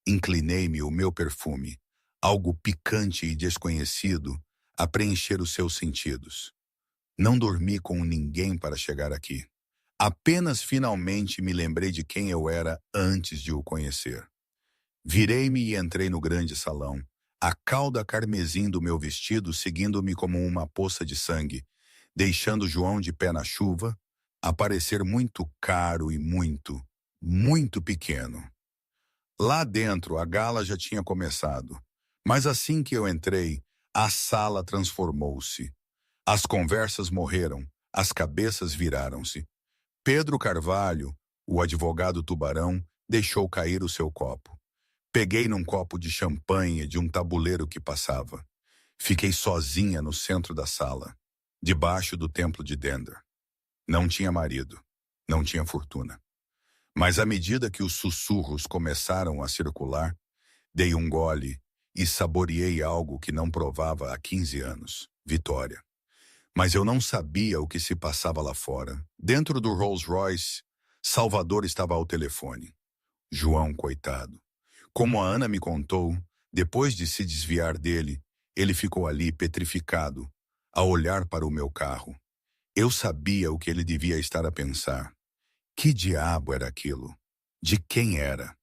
Inclinei-me o meu perfume, algo picante e desconhecido, a preencher os seus sentidos. Não dormi com ninguém para chegar aqui. Apenas finalmente me lembrei de quem eu era antes de o conhecer. Virei-me e entrei no grande salão, a cauda carmesim do meu vestido seguindo-me como uma poça de sangue, deixando João de pé na chuva, a parecer muito caro e muito, muito pequeno. Lá dentro a gala já tinha começado, mas assim que eu entrei, a sala transformou-se. As conversas morreram, as cabeças viraram-se. Pedro Carvalho, o advogado tubarão, deixou cair o seu copo. Peguei num copo de champanhe de um tabuleiro que passava. Fiquei sozinha no centro da sala, debaixo do templo de Dender. Não tinha marido, não tinha fortuna. Mas à medida que os sussurros começaram a circular, dei um gole e saboreei algo que não provava há 15 anos, vitória. Mas eu não sabia o que se passava lá fora. Dentro do Rolls Royce, Salvador estava ao telefone. João, coitado. Como a Ana me contou, depois de se desviar dele, ele ficou ali petrificado, a olhar para o meu carro. Eu sabia o que ele devia estar a pensar. Que diabo era aquilo? De quem era?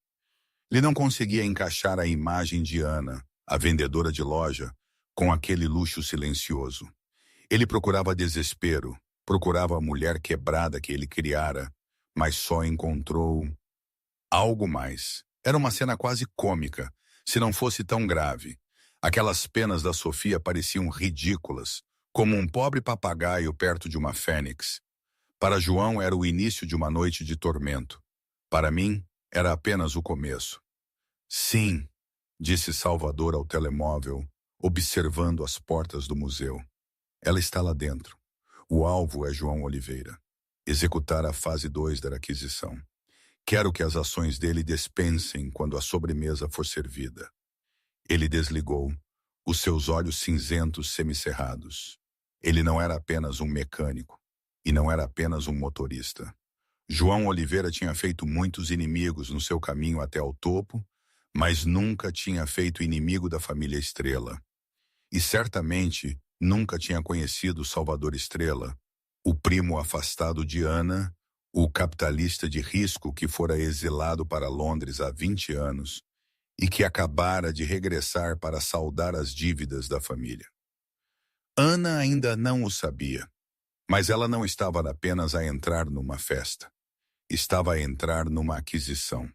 Ele não conseguia encaixar a imagem de Ana, a vendedora de loja, com aquele luxo silencioso. Ele procurava desespero, procurava a mulher quebrada que ele criara, mas só encontrou algo mais. Era uma cena quase cômica, se não fosse tão grave. Aquelas penas da Sofia pareciam ridículas, como um pobre papagaio perto de uma fênix. Para João era o início de uma noite de tormento. Para mim, era apenas o começo. Sim, disse Salvador ao telemóvel, observando as portas do museu. Ela está lá dentro. O alvo é João Oliveira. Executar a fase 2 da aquisição. Quero que as ações dele despensem quando a sobremesa for servida. Ele desligou, os seus olhos cinzentos semicerrados. Ele não era apenas um mecânico, e não era apenas um motorista. João Oliveira tinha feito muitos inimigos no seu caminho até ao topo, mas nunca tinha feito inimigo da família Estrela. E certamente nunca tinha conhecido Salvador Estrela, o primo afastado de Ana, o capitalista de risco que fora exilado para Londres há 20 anos e que acabara de regressar para saldar as dívidas da família. Ana ainda não o sabia, mas ela não estava apenas a entrar numa festa. Estava a entrar numa aquisição.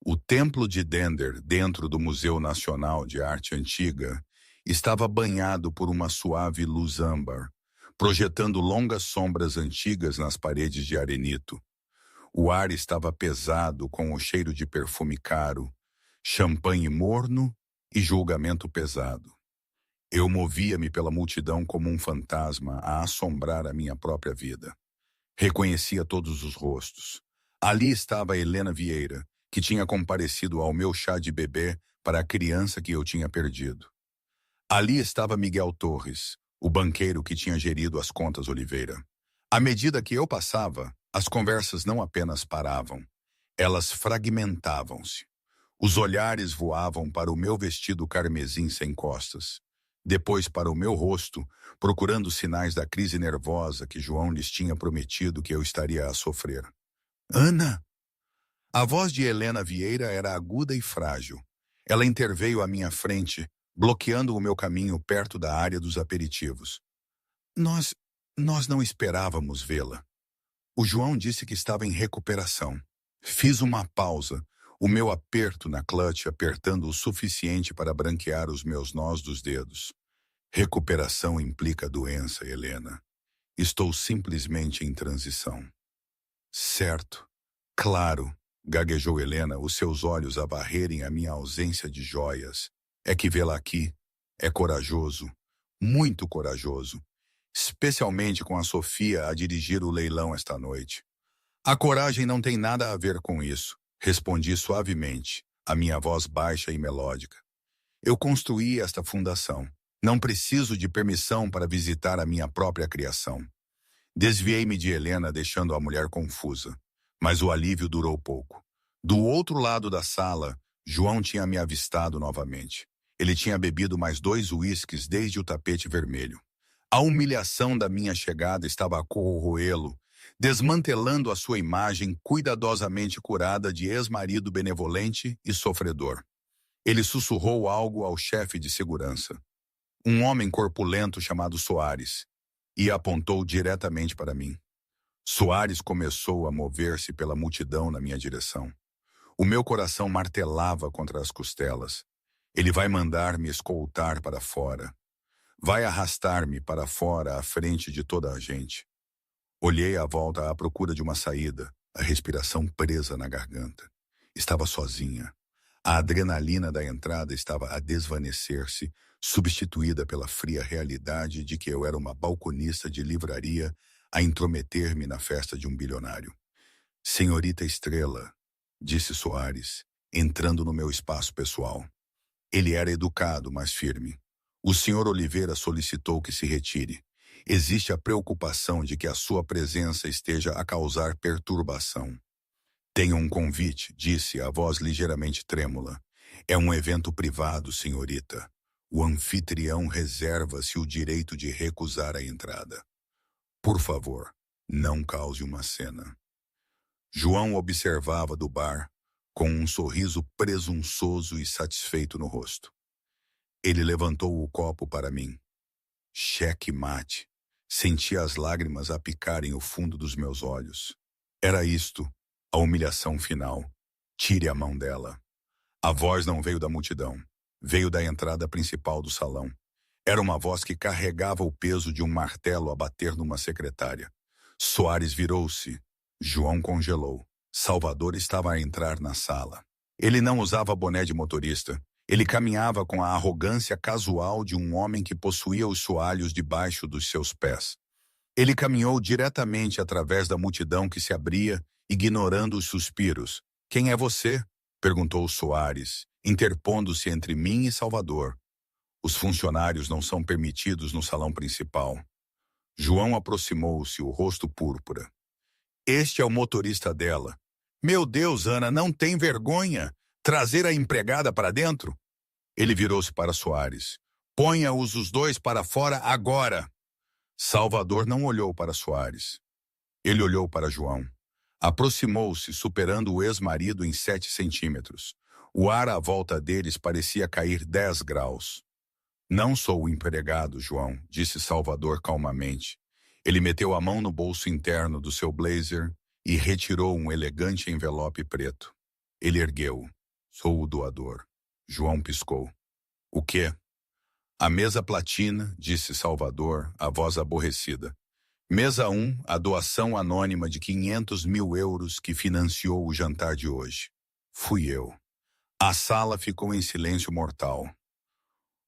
O Templo de Dender, dentro do Museu Nacional de Arte Antiga, estava banhado por uma suave luz âmbar, projetando longas sombras antigas nas paredes de arenito. O ar estava pesado com o cheiro de perfume caro, champanhe morno e julgamento pesado. Eu movia-me pela multidão como um fantasma a assombrar a minha própria vida. Reconhecia todos os rostos. Ali estava Helena Vieira, que tinha comparecido ao meu chá de bebê para a criança que eu tinha perdido. Ali estava Miguel Torres, o banqueiro que tinha gerido as contas Oliveira. À medida que eu passava, as conversas não apenas paravam, elas fragmentavam-se. Os olhares voavam para o meu vestido carmesim sem costas, depois para o meu rosto, procurando sinais da crise nervosa que João lhes tinha prometido que eu estaria a sofrer. Ana! A voz de Helena Vieira era aguda e frágil. Ela interveio à minha frente, bloqueando o meu caminho perto da área dos aperitivos. Nós, nós não esperávamos vê-la. O João disse que estava em recuperação. Fiz uma pausa, o meu aperto na clutch apertando o suficiente para branquear os meus nós dos dedos. Recuperação implica doença, Helena. Estou simplesmente em transição. Certo. Claro, gaguejou Helena, os seus olhos a varrerem a minha ausência de joias. É que vê-la aqui. É corajoso. Muito corajoso. Especialmente com a Sofia a dirigir o leilão esta noite. A coragem não tem nada a ver com isso, respondi suavemente, a minha voz baixa e melódica. Eu construí esta fundação. Não preciso de permissão para visitar a minha própria criação. Desviei-me de Helena, deixando a mulher confusa. Mas o alívio durou pouco. Do outro lado da sala, João tinha me avistado novamente. Ele tinha bebido mais 2 uísques desde o tapete vermelho. A humilhação da minha chegada estava a corroê-lo, desmantelando a sua imagem cuidadosamente curada de ex-marido benevolente e sofredor. Ele sussurrou algo ao chefe de segurança, um homem corpulento chamado Soares, e apontou diretamente para mim. Soares começou a mover-se pela multidão na minha direção. O meu coração martelava contra as costelas. Ele vai mandar me escoltar para fora. Vai arrastar-me para fora à frente de toda a gente. Olhei à volta à procura de uma saída, a respiração presa na garganta. Estava sozinha. A adrenalina da entrada estava a desvanecer-se, substituída pela fria realidade de que eu era uma balconista de livraria a intrometer-me na festa de um bilionário. Senhorita Estrela, disse Soares, entrando no meu espaço pessoal. Ele era educado, mas firme. O senhor Oliveira solicitou que se retire. Existe a preocupação de que a sua presença esteja a causar perturbação. Tenho um convite, disse a voz ligeiramente trêmula. É um evento privado, senhorita. O anfitrião reserva-se o direito de recusar a entrada. Por favor, não cause uma cena. João observava do bar, com um sorriso presunçoso e satisfeito no rosto. Ele levantou o copo para mim. Cheque mate. Senti as lágrimas a picarem o fundo dos meus olhos. Era isto, a humilhação final. Tire a mão dela. A voz não veio da multidão. Veio da entrada principal do salão. Era uma voz que carregava o peso de um martelo a bater numa secretária. Soares virou-se. João congelou. Salvador estava a entrar na sala. Ele não usava boné de motorista. Ele caminhava com a arrogância casual de um homem que possuía os soalhos debaixo dos seus pés. Ele caminhou diretamente através da multidão que se abria, ignorando os suspiros. Quem é você? Perguntou Soares, interpondo-se entre mim e Salvador. Os funcionários não são permitidos no salão principal. João aproximou-se, o rosto púrpura. Este é o motorista dela. Meu Deus, Ana, não tem vergonha? Trazer a empregada para dentro? Ele virou-se para Soares. Ponha-os os 2 para fora agora. Salvador não olhou para Soares. Ele olhou para João. Aproximou-se, superando o ex-marido em 7 centímetros. O ar à volta deles parecia cair 10 graus. Não sou o empregado, João, disse Salvador calmamente. Ele meteu a mão no bolso interno do seu blazer e retirou um elegante envelope preto. Ele ergueu. Sou o doador. João piscou. O quê? A mesa platina, disse Salvador, a voz aborrecida. Mesa 1, a doação anônima de 500 mil euros que financiou o jantar de hoje. Fui eu. A sala ficou em silêncio mortal.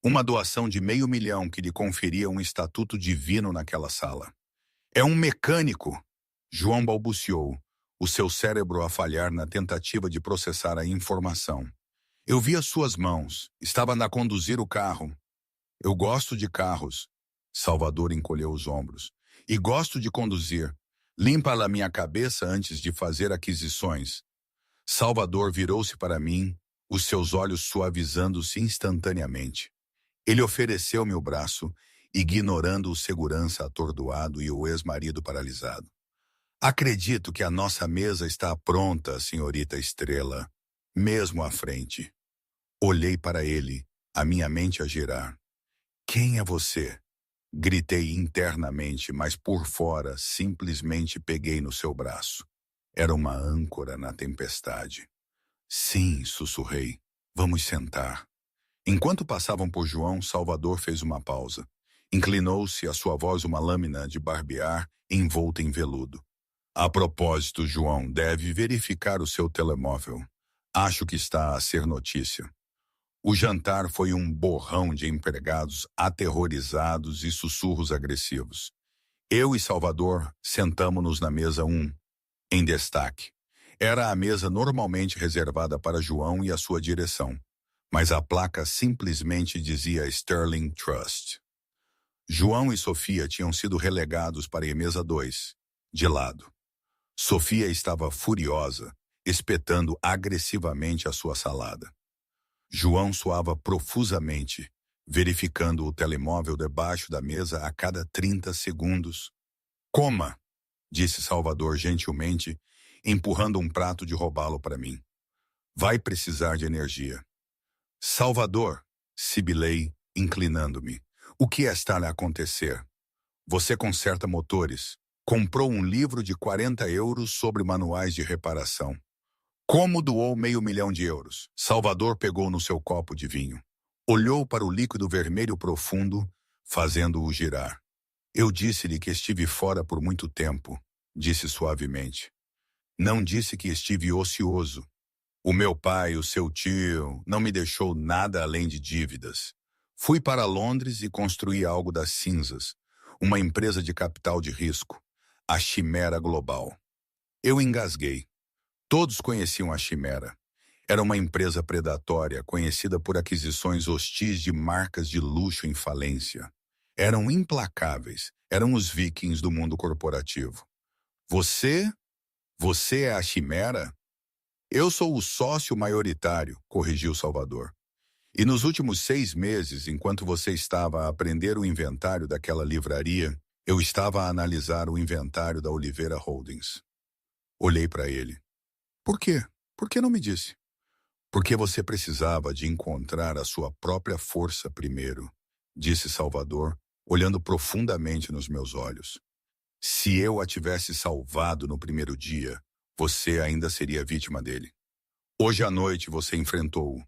Uma doação de $500 mil que lhe conferia um estatuto divino naquela sala. É um mecânico! João balbuciou, o seu cérebro a falhar na tentativa de processar a informação. Eu vi as suas mãos. Estava a conduzir o carro. Eu gosto de carros. Salvador encolheu os ombros. E gosto de conduzir. Limpa a minha cabeça antes de fazer aquisições. Salvador virou-se para mim, os seus olhos suavizando-se instantaneamente. Ele ofereceu-me o braço, ignorando o segurança atordoado e o ex-marido paralisado. Acredito que a nossa mesa está pronta, senhorita Estrela. Mesmo à frente. Olhei para ele, a minha mente a girar. Quem é você? Gritei internamente, mas por fora simplesmente peguei no seu braço. Era uma âncora na tempestade. Sim, sussurrei. Vamos sentar. Enquanto passavam por João, Salvador fez uma pausa. Inclinou-se, a sua voz uma lâmina de barbear envolta em veludo. A propósito, João, deve verificar o seu telemóvel. Acho que está a ser notícia. O jantar foi um borrão de empregados aterrorizados e sussurros agressivos. Eu e Salvador sentamo-nos na mesa 1, em destaque. Era a mesa normalmente reservada para João e a sua direção, mas a placa simplesmente dizia Sterling Trust. João e Sofia tinham sido relegados para a mesa 2, de lado. Sofia estava furiosa, espetando agressivamente a sua salada. João suava profusamente, verificando o telemóvel debaixo da mesa a cada 30 segundos. Coma, disse Salvador gentilmente, empurrando um prato de robalo para mim. Vai precisar de energia. Salvador, sibilei, inclinando-me. O que está a acontecer? Você conserta motores. Comprou um livro de 40 euros sobre manuais de reparação. Como doou €500.000? Salvador pegou no seu copo de vinho. Olhou para o líquido vermelho profundo, fazendo-o girar. Eu disse-lhe que estive fora por muito tempo, disse suavemente. Não disse que estive ocioso. O meu pai, o seu tio, não me deixou nada além de dívidas. Fui para Londres e construí algo das cinzas, uma empresa de capital de risco, a Chimera Global. Eu engasguei. Todos conheciam a Chimera. Era uma empresa predatória, conhecida por aquisições hostis de marcas de luxo em falência. Eram implacáveis, eram os vikings do mundo corporativo. Você é a Chimera? Eu sou o sócio maioritário, corrigiu Salvador. E nos últimos 6 meses, enquanto você estava a aprender o inventário daquela livraria, eu estava a analisar o inventário da Oliveira Holdings. Olhei para ele. Por quê? Por que não me disse? Porque você precisava de encontrar a sua própria força primeiro, disse Salvador, olhando profundamente nos meus olhos. Se eu a tivesse salvado no primeiro dia, você ainda seria vítima dele. Hoje à noite você enfrentou-o.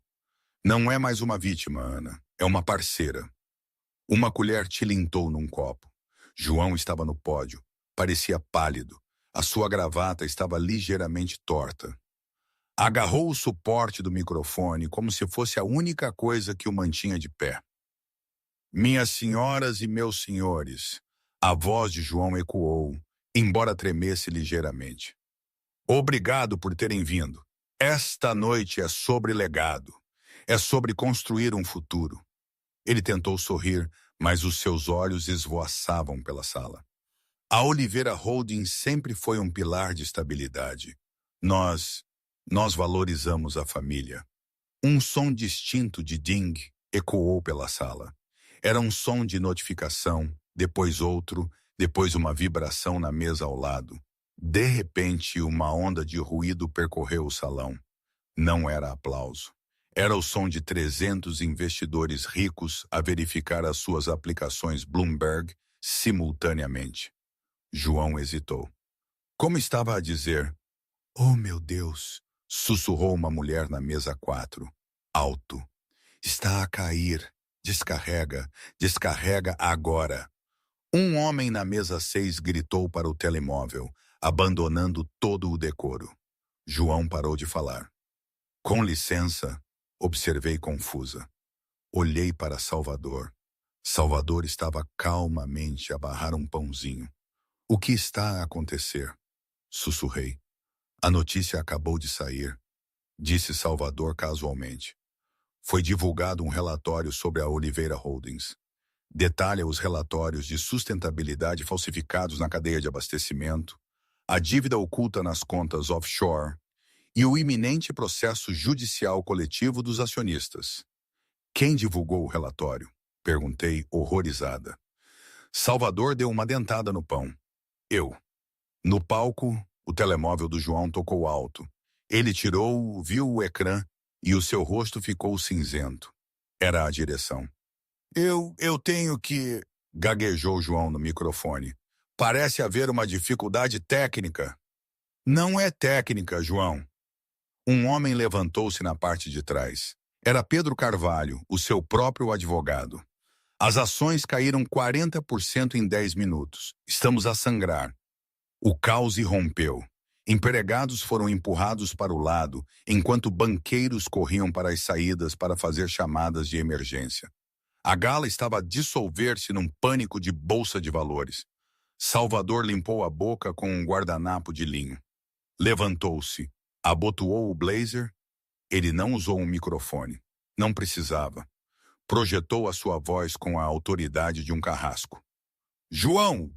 Não é mais uma vítima, Ana. É uma parceira. Uma colher tilintou num copo. João estava no pódio. Parecia pálido. A sua gravata estava ligeiramente torta. Agarrou o suporte do microfone como se fosse a única coisa que o mantinha de pé. Minhas senhoras e meus senhores, a voz de João ecoou, embora tremesse ligeiramente. Obrigado por terem vindo. Esta noite é sobre legado. É sobre construir um futuro. Ele tentou sorrir, mas os seus olhos esvoaçavam pela sala. A Oliveira Holding sempre foi um pilar de estabilidade. Nós valorizamos a família. Um som distinto de ding ecoou pela sala. Era um som de notificação, depois outro, depois uma vibração na mesa ao lado. De repente, uma onda de ruído percorreu o salão. Não era aplauso. Era o som de 300 investidores ricos a verificar as suas aplicações Bloomberg simultaneamente. João hesitou. Como estava a dizer? Oh, meu Deus! Sussurrou uma mulher na mesa 4. Alto. Está a cair. Descarrega. Descarrega agora. Um homem na mesa 6 gritou para o telemóvel, abandonando todo o decoro. João parou de falar. Com licença, observei confusa. Olhei para Salvador. Salvador estava calmamente a barrar um pãozinho. O que está a acontecer? Sussurrei. A notícia acabou de sair, disse Salvador casualmente. Foi divulgado um relatório sobre a Oliveira Holdings. Detalha os relatórios de sustentabilidade falsificados na cadeia de abastecimento, a dívida oculta nas contas offshore e o iminente processo judicial coletivo dos acionistas. Quem divulgou o relatório? Perguntei, horrorizada. Salvador deu uma dentada no pão. Eu. No palco, o telemóvel do João tocou alto. Ele tirou, viu o ecrã e o seu rosto ficou cinzento. Era a direção. Eu tenho que... Gaguejou João no microfone. Parece haver uma dificuldade técnica. Não é técnica, João. Um homem levantou-se na parte de trás. Era Pedro Carvalho, o seu próprio advogado. As ações caíram 40% em 10 minutos. Estamos a sangrar. O caos irrompeu. Empregados foram empurrados para o lado, enquanto banqueiros corriam para as saídas para fazer chamadas de emergência. A gala estava a dissolver-se num pânico de bolsa de valores. Salvador limpou a boca com um guardanapo de linho. Levantou-se, abotoou o blazer. Ele não usou um microfone. Não precisava. Projetou a sua voz com a autoridade de um carrasco. João!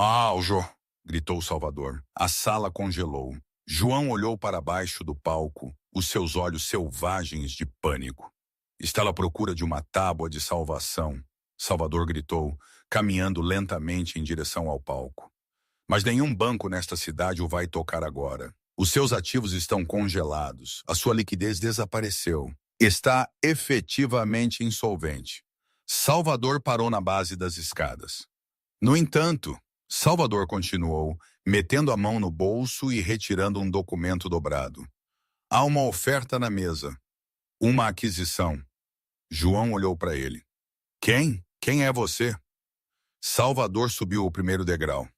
Aljo! Gritou Salvador. A sala congelou. João olhou para baixo do palco, os seus olhos selvagens de pânico. Está à procura de uma tábua de salvação, Salvador gritou, caminhando lentamente em direção ao palco. Mas nenhum banco nesta cidade o vai tocar agora. Os seus ativos estão congelados, a sua liquidez desapareceu. Está efetivamente insolvente. Salvador parou na base das escadas. No entanto, Salvador continuou, metendo a mão no bolso e retirando um documento dobrado. Há uma oferta na mesa. Uma aquisição. João olhou para ele. Quem? Quem é você? Salvador subiu o primeiro degrau.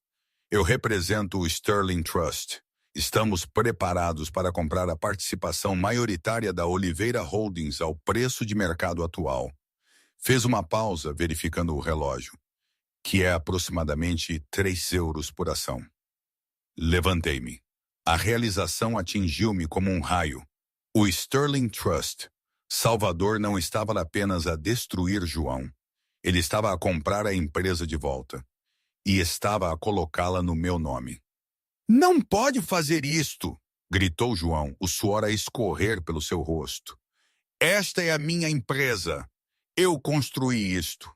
Eu represento o Sterling Trust. Estamos preparados para comprar a participação maioritária da Oliveira Holdings ao preço de mercado atual. Fez uma pausa, verificando o relógio, que é aproximadamente 3 euros por ação. Levantei-me. A realização atingiu-me como um raio. O Sterling Trust. Salvador não estava apenas a destruir João. Ele estava a comprar a empresa de volta. E estava a colocá-la no meu nome. Não pode fazer isto! Gritou João, o suor a escorrer pelo seu rosto. Esta é a minha empresa. Eu construí isto.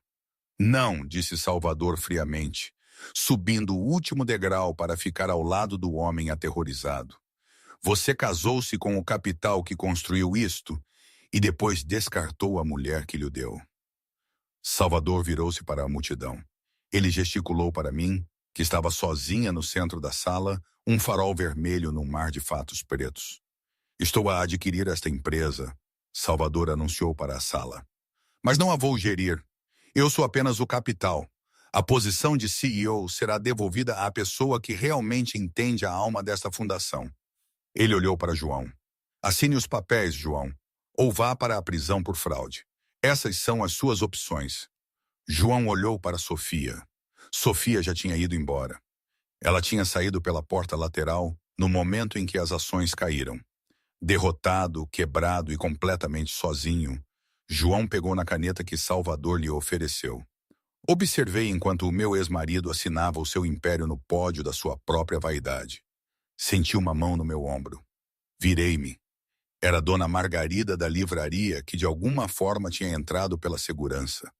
Não, disse Salvador friamente, subindo o último degrau para ficar ao lado do homem aterrorizado. Você casou-se com o capital que construiu isto e depois descartou a mulher que lhe deu. Salvador virou-se para a multidão. Ele gesticulou para mim, que estava sozinha no centro da sala, um farol vermelho num mar de fatos pretos. Estou a adquirir esta empresa, Salvador anunciou para a sala. Mas não a vou gerir. Eu sou apenas o capital. A posição de CEO será devolvida à pessoa que realmente entende a alma desta fundação. Ele olhou para João. Assine os papéis, João, ou vá para a prisão por fraude. Essas são as suas opções. João olhou para Sofia. Sofia já tinha ido embora. Ela tinha saído pela porta lateral no momento em que as ações caíram. Derrotado, quebrado e completamente sozinho, João pegou na caneta que Salvador lhe ofereceu. Observei enquanto o meu ex-marido assinava o seu império no pódio da sua própria vaidade. Senti uma mão no meu ombro. Virei-me. Era Dona Margarida da livraria que de alguma forma tinha entrado pela segurança,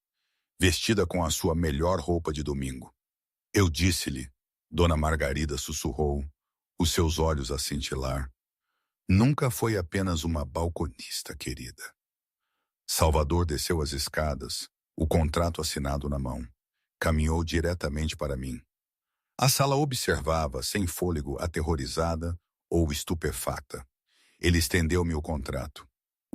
vestida com a sua melhor roupa de domingo. Eu disse-lhe, Dona Margarida sussurrou, os seus olhos a cintilar. Nunca foi apenas uma balconista, querida. Salvador desceu as escadas, o contrato assinado na mão. Caminhou diretamente para mim. A sala observava, sem fôlego, aterrorizada ou estupefacta. Ele estendeu-me o contrato.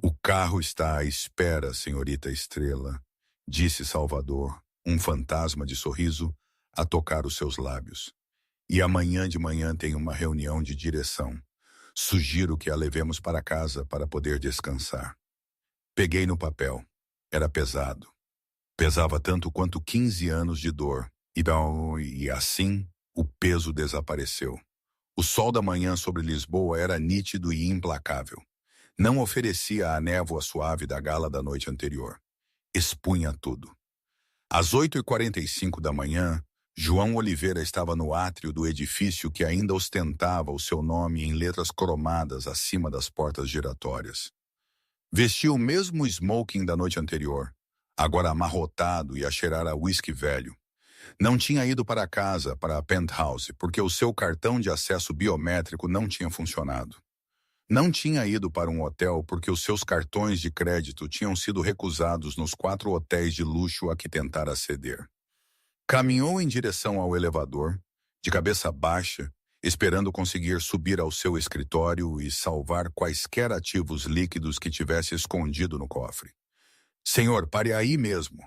O carro está à espera, senhorita Estrela, disse Salvador, um fantasma de sorriso, a tocar os seus lábios. E amanhã de manhã tem uma reunião de direção. Sugiro que a levemos para casa para poder descansar. Peguei no papel. Era pesado. Pesava tanto quanto 15 anos de dor. E assim, o peso desapareceu. O sol da manhã sobre Lisboa era nítido e implacável. Não oferecia a névoa suave da gala da noite anterior. Expunha tudo. Às 8h45 da manhã, João Oliveira estava no átrio do edifício que ainda ostentava o seu nome em letras cromadas acima das portas giratórias. Vestia o mesmo smoking da noite anterior, agora amarrotado e a cheirar a uísque velho. Não tinha ido para casa, para a penthouse, porque o seu cartão de acesso biométrico não tinha funcionado. Não tinha ido para um hotel porque os seus cartões de crédito tinham sido recusados nos 4 hotéis de luxo a que tentara aceder. Caminhou em direção ao elevador, de cabeça baixa, esperando conseguir subir ao seu escritório e salvar quaisquer ativos líquidos que tivesse escondido no cofre. Senhor, pare aí mesmo.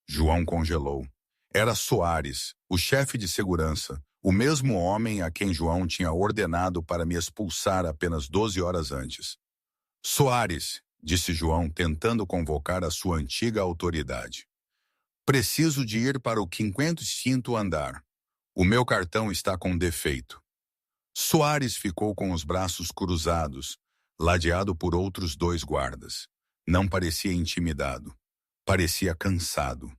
João congelou. Era Soares, o chefe de segurança, o mesmo homem a quem João tinha ordenado para me expulsar apenas 12 horas antes. Soares, disse João, tentando convocar a sua antiga autoridade. Preciso de ir para o 55º andar. O meu cartão está com defeito. Soares ficou com os braços cruzados, ladeado por outros 2 guardas. Não parecia intimidado. Parecia cansado.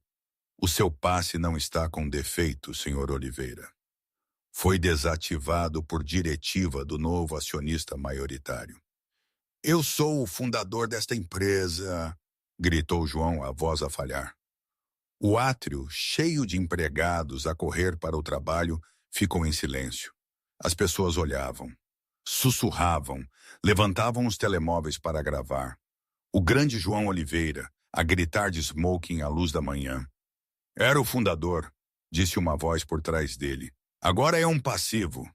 O seu passe não está com defeito, Sr. Oliveira. Foi desativado por diretiva do novo acionista maioritário. Eu sou o fundador desta empresa, gritou João, a voz a falhar. O átrio, cheio de empregados a correr para o trabalho, ficou em silêncio. As pessoas olhavam, sussurravam, levantavam os telemóveis para gravar. O grande João Oliveira, a gritar de smoking à luz da manhã. Era o fundador, disse uma voz por trás dele. Agora é um passivo.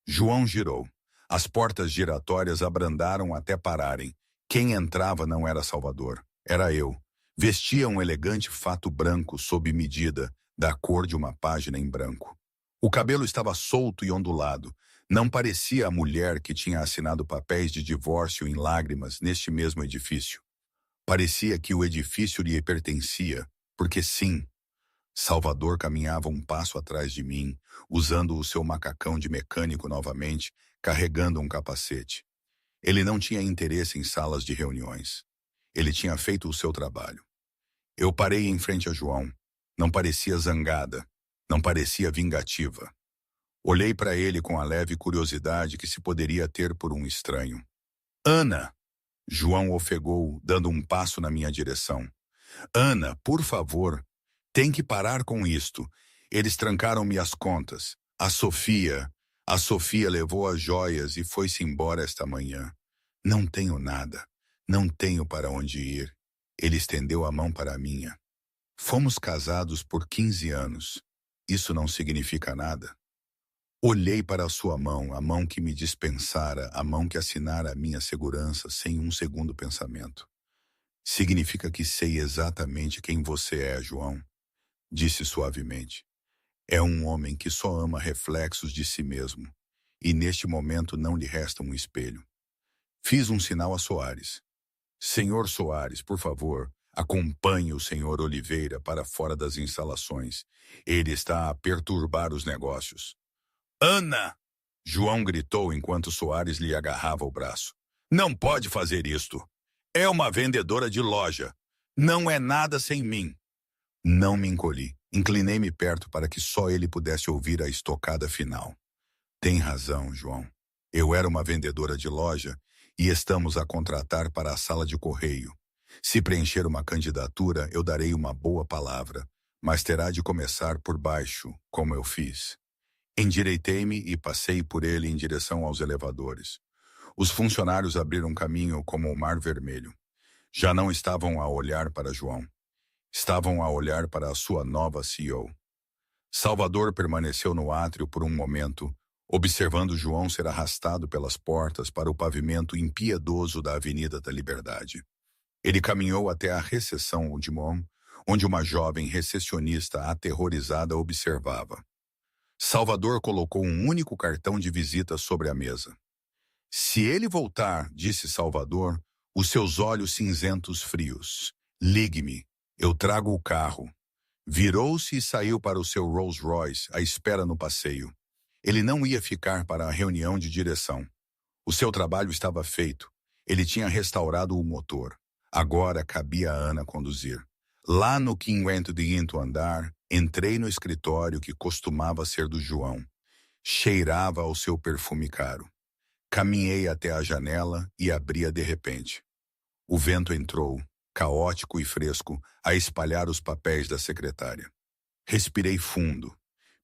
João girou. As portas giratórias abrandaram até pararem. Quem entrava não era Salvador, era eu. Vestia um elegante fato branco sob medida, da cor de uma página em branco. O cabelo estava solto e ondulado. Não parecia a mulher que tinha assinado papéis de divórcio em lágrimas neste mesmo edifício. Parecia que o edifício lhe pertencia, porque sim, Salvador caminhava um passo atrás de mim, usando o seu macacão de mecânico novamente, carregando um capacete. Ele não tinha interesse em salas de reuniões. Ele tinha feito o seu trabalho. Eu parei em frente a João. Não parecia zangada. Não parecia vingativa. Olhei para ele com a leve curiosidade que se poderia ter por um estranho. Ana! João ofegou, dando um passo na minha direção. Ana, por favor, tem que parar com isto. Eles trancaram-me as contas. A Sofia levou as joias e foi-se embora esta manhã. Não tenho nada. Não tenho para onde ir. Ele estendeu a mão para a minha. Fomos casados por 15 anos. Isso não significa nada. Olhei para a sua mão, a mão que me dispensara, a mão que assinara a minha segurança sem um segundo pensamento. Significa que sei exatamente quem você é, João, disse suavemente. É um homem que só ama reflexos de si mesmo, e neste momento não lhe resta um espelho. Fiz um sinal a Soares. Senhor Soares, por favor, acompanhe o senhor Oliveira para fora das instalações. Ele está a perturbar os negócios. Ana! João gritou enquanto Soares lhe agarrava o braço. Não pode fazer isto. É uma vendedora de loja. Não é nada sem mim. Não me encolhi. Inclinei-me perto para que só ele pudesse ouvir a estocada final. Tem razão, João. Eu era uma vendedora de loja e estamos a contratar para a sala de correio. Se preencher uma candidatura, eu darei uma boa palavra, mas terá de começar por baixo, como eu fiz. Endireitei-me e passei por ele em direção aos elevadores. Os funcionários abriram caminho como o mar vermelho. Já não estavam a olhar para João. Estavam a olhar para a sua nova CEO. Salvador permaneceu no átrio por um momento, observando João ser arrastado pelas portas para o pavimento impiedoso da Avenida da Liberdade. Ele caminhou até a recepção de Mon, onde uma jovem recepcionista aterrorizada observava. Salvador colocou um único cartão de visita sobre a mesa. Se ele voltar, disse Salvador, os seus olhos cinzentos frios. Ligue-me, eu trago o carro. Virou-se e saiu para o seu Rolls Royce, à espera no passeio. Ele não ia ficar para a reunião de direção. O seu trabalho estava feito. Ele tinha restaurado o motor. Agora cabia a Ana conduzir. Lá no 55º andar, entrei no escritório que costumava ser do João. Cheirava ao seu perfume caro. Caminhei até a janela e abri-a de repente. O vento entrou, caótico e fresco, a espalhar os papéis da secretária. Respirei fundo.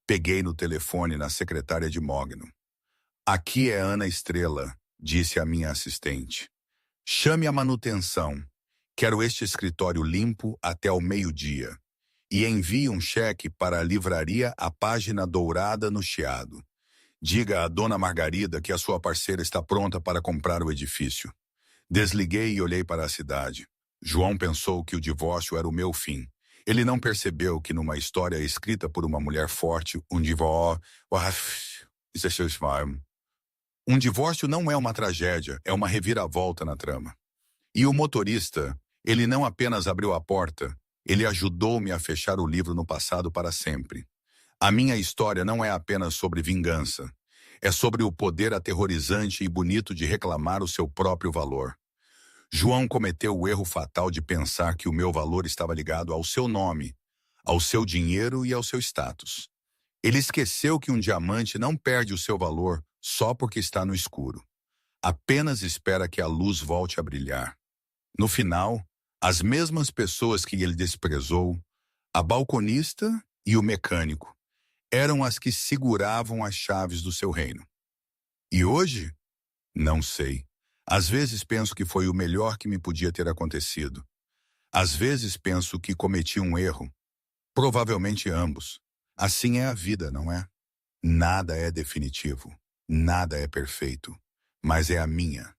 Peguei no telefone na secretária de Mogno. Aqui é Ana Estrela, disse a minha assistente. Chame a manutenção. Quero este escritório limpo até ao meio-dia. E envie um cheque para a livraria A Página Dourada no Chiado. Diga à dona Margarida que a sua parceira está pronta para comprar o edifício. Desliguei e olhei para a cidade. João pensou que o divórcio era o meu fim. Ele não percebeu que numa história escrita por uma mulher forte, um divórcio não é uma tragédia, é uma reviravolta na trama. E o motorista, ele não apenas abriu a porta, ele ajudou-me a fechar o livro no passado para sempre. A minha história não é apenas sobre vingança. É sobre o poder aterrorizante e bonito de reclamar o seu próprio valor. João cometeu o erro fatal de pensar que o meu valor estava ligado ao seu nome, ao seu dinheiro e ao seu status. Ele esqueceu que um diamante não perde o seu valor só porque está no escuro. Apenas espera que a luz volte a brilhar. No final, as mesmas pessoas que ele desprezou, a balconista e o mecânico, eram as que seguravam as chaves do seu reino. E hoje? Não sei. Às vezes penso que foi o melhor que me podia ter acontecido. Às vezes penso que cometi um erro. Provavelmente ambos. Assim é a vida, não é? Nada é definitivo. Nada é perfeito. Mas é a minha.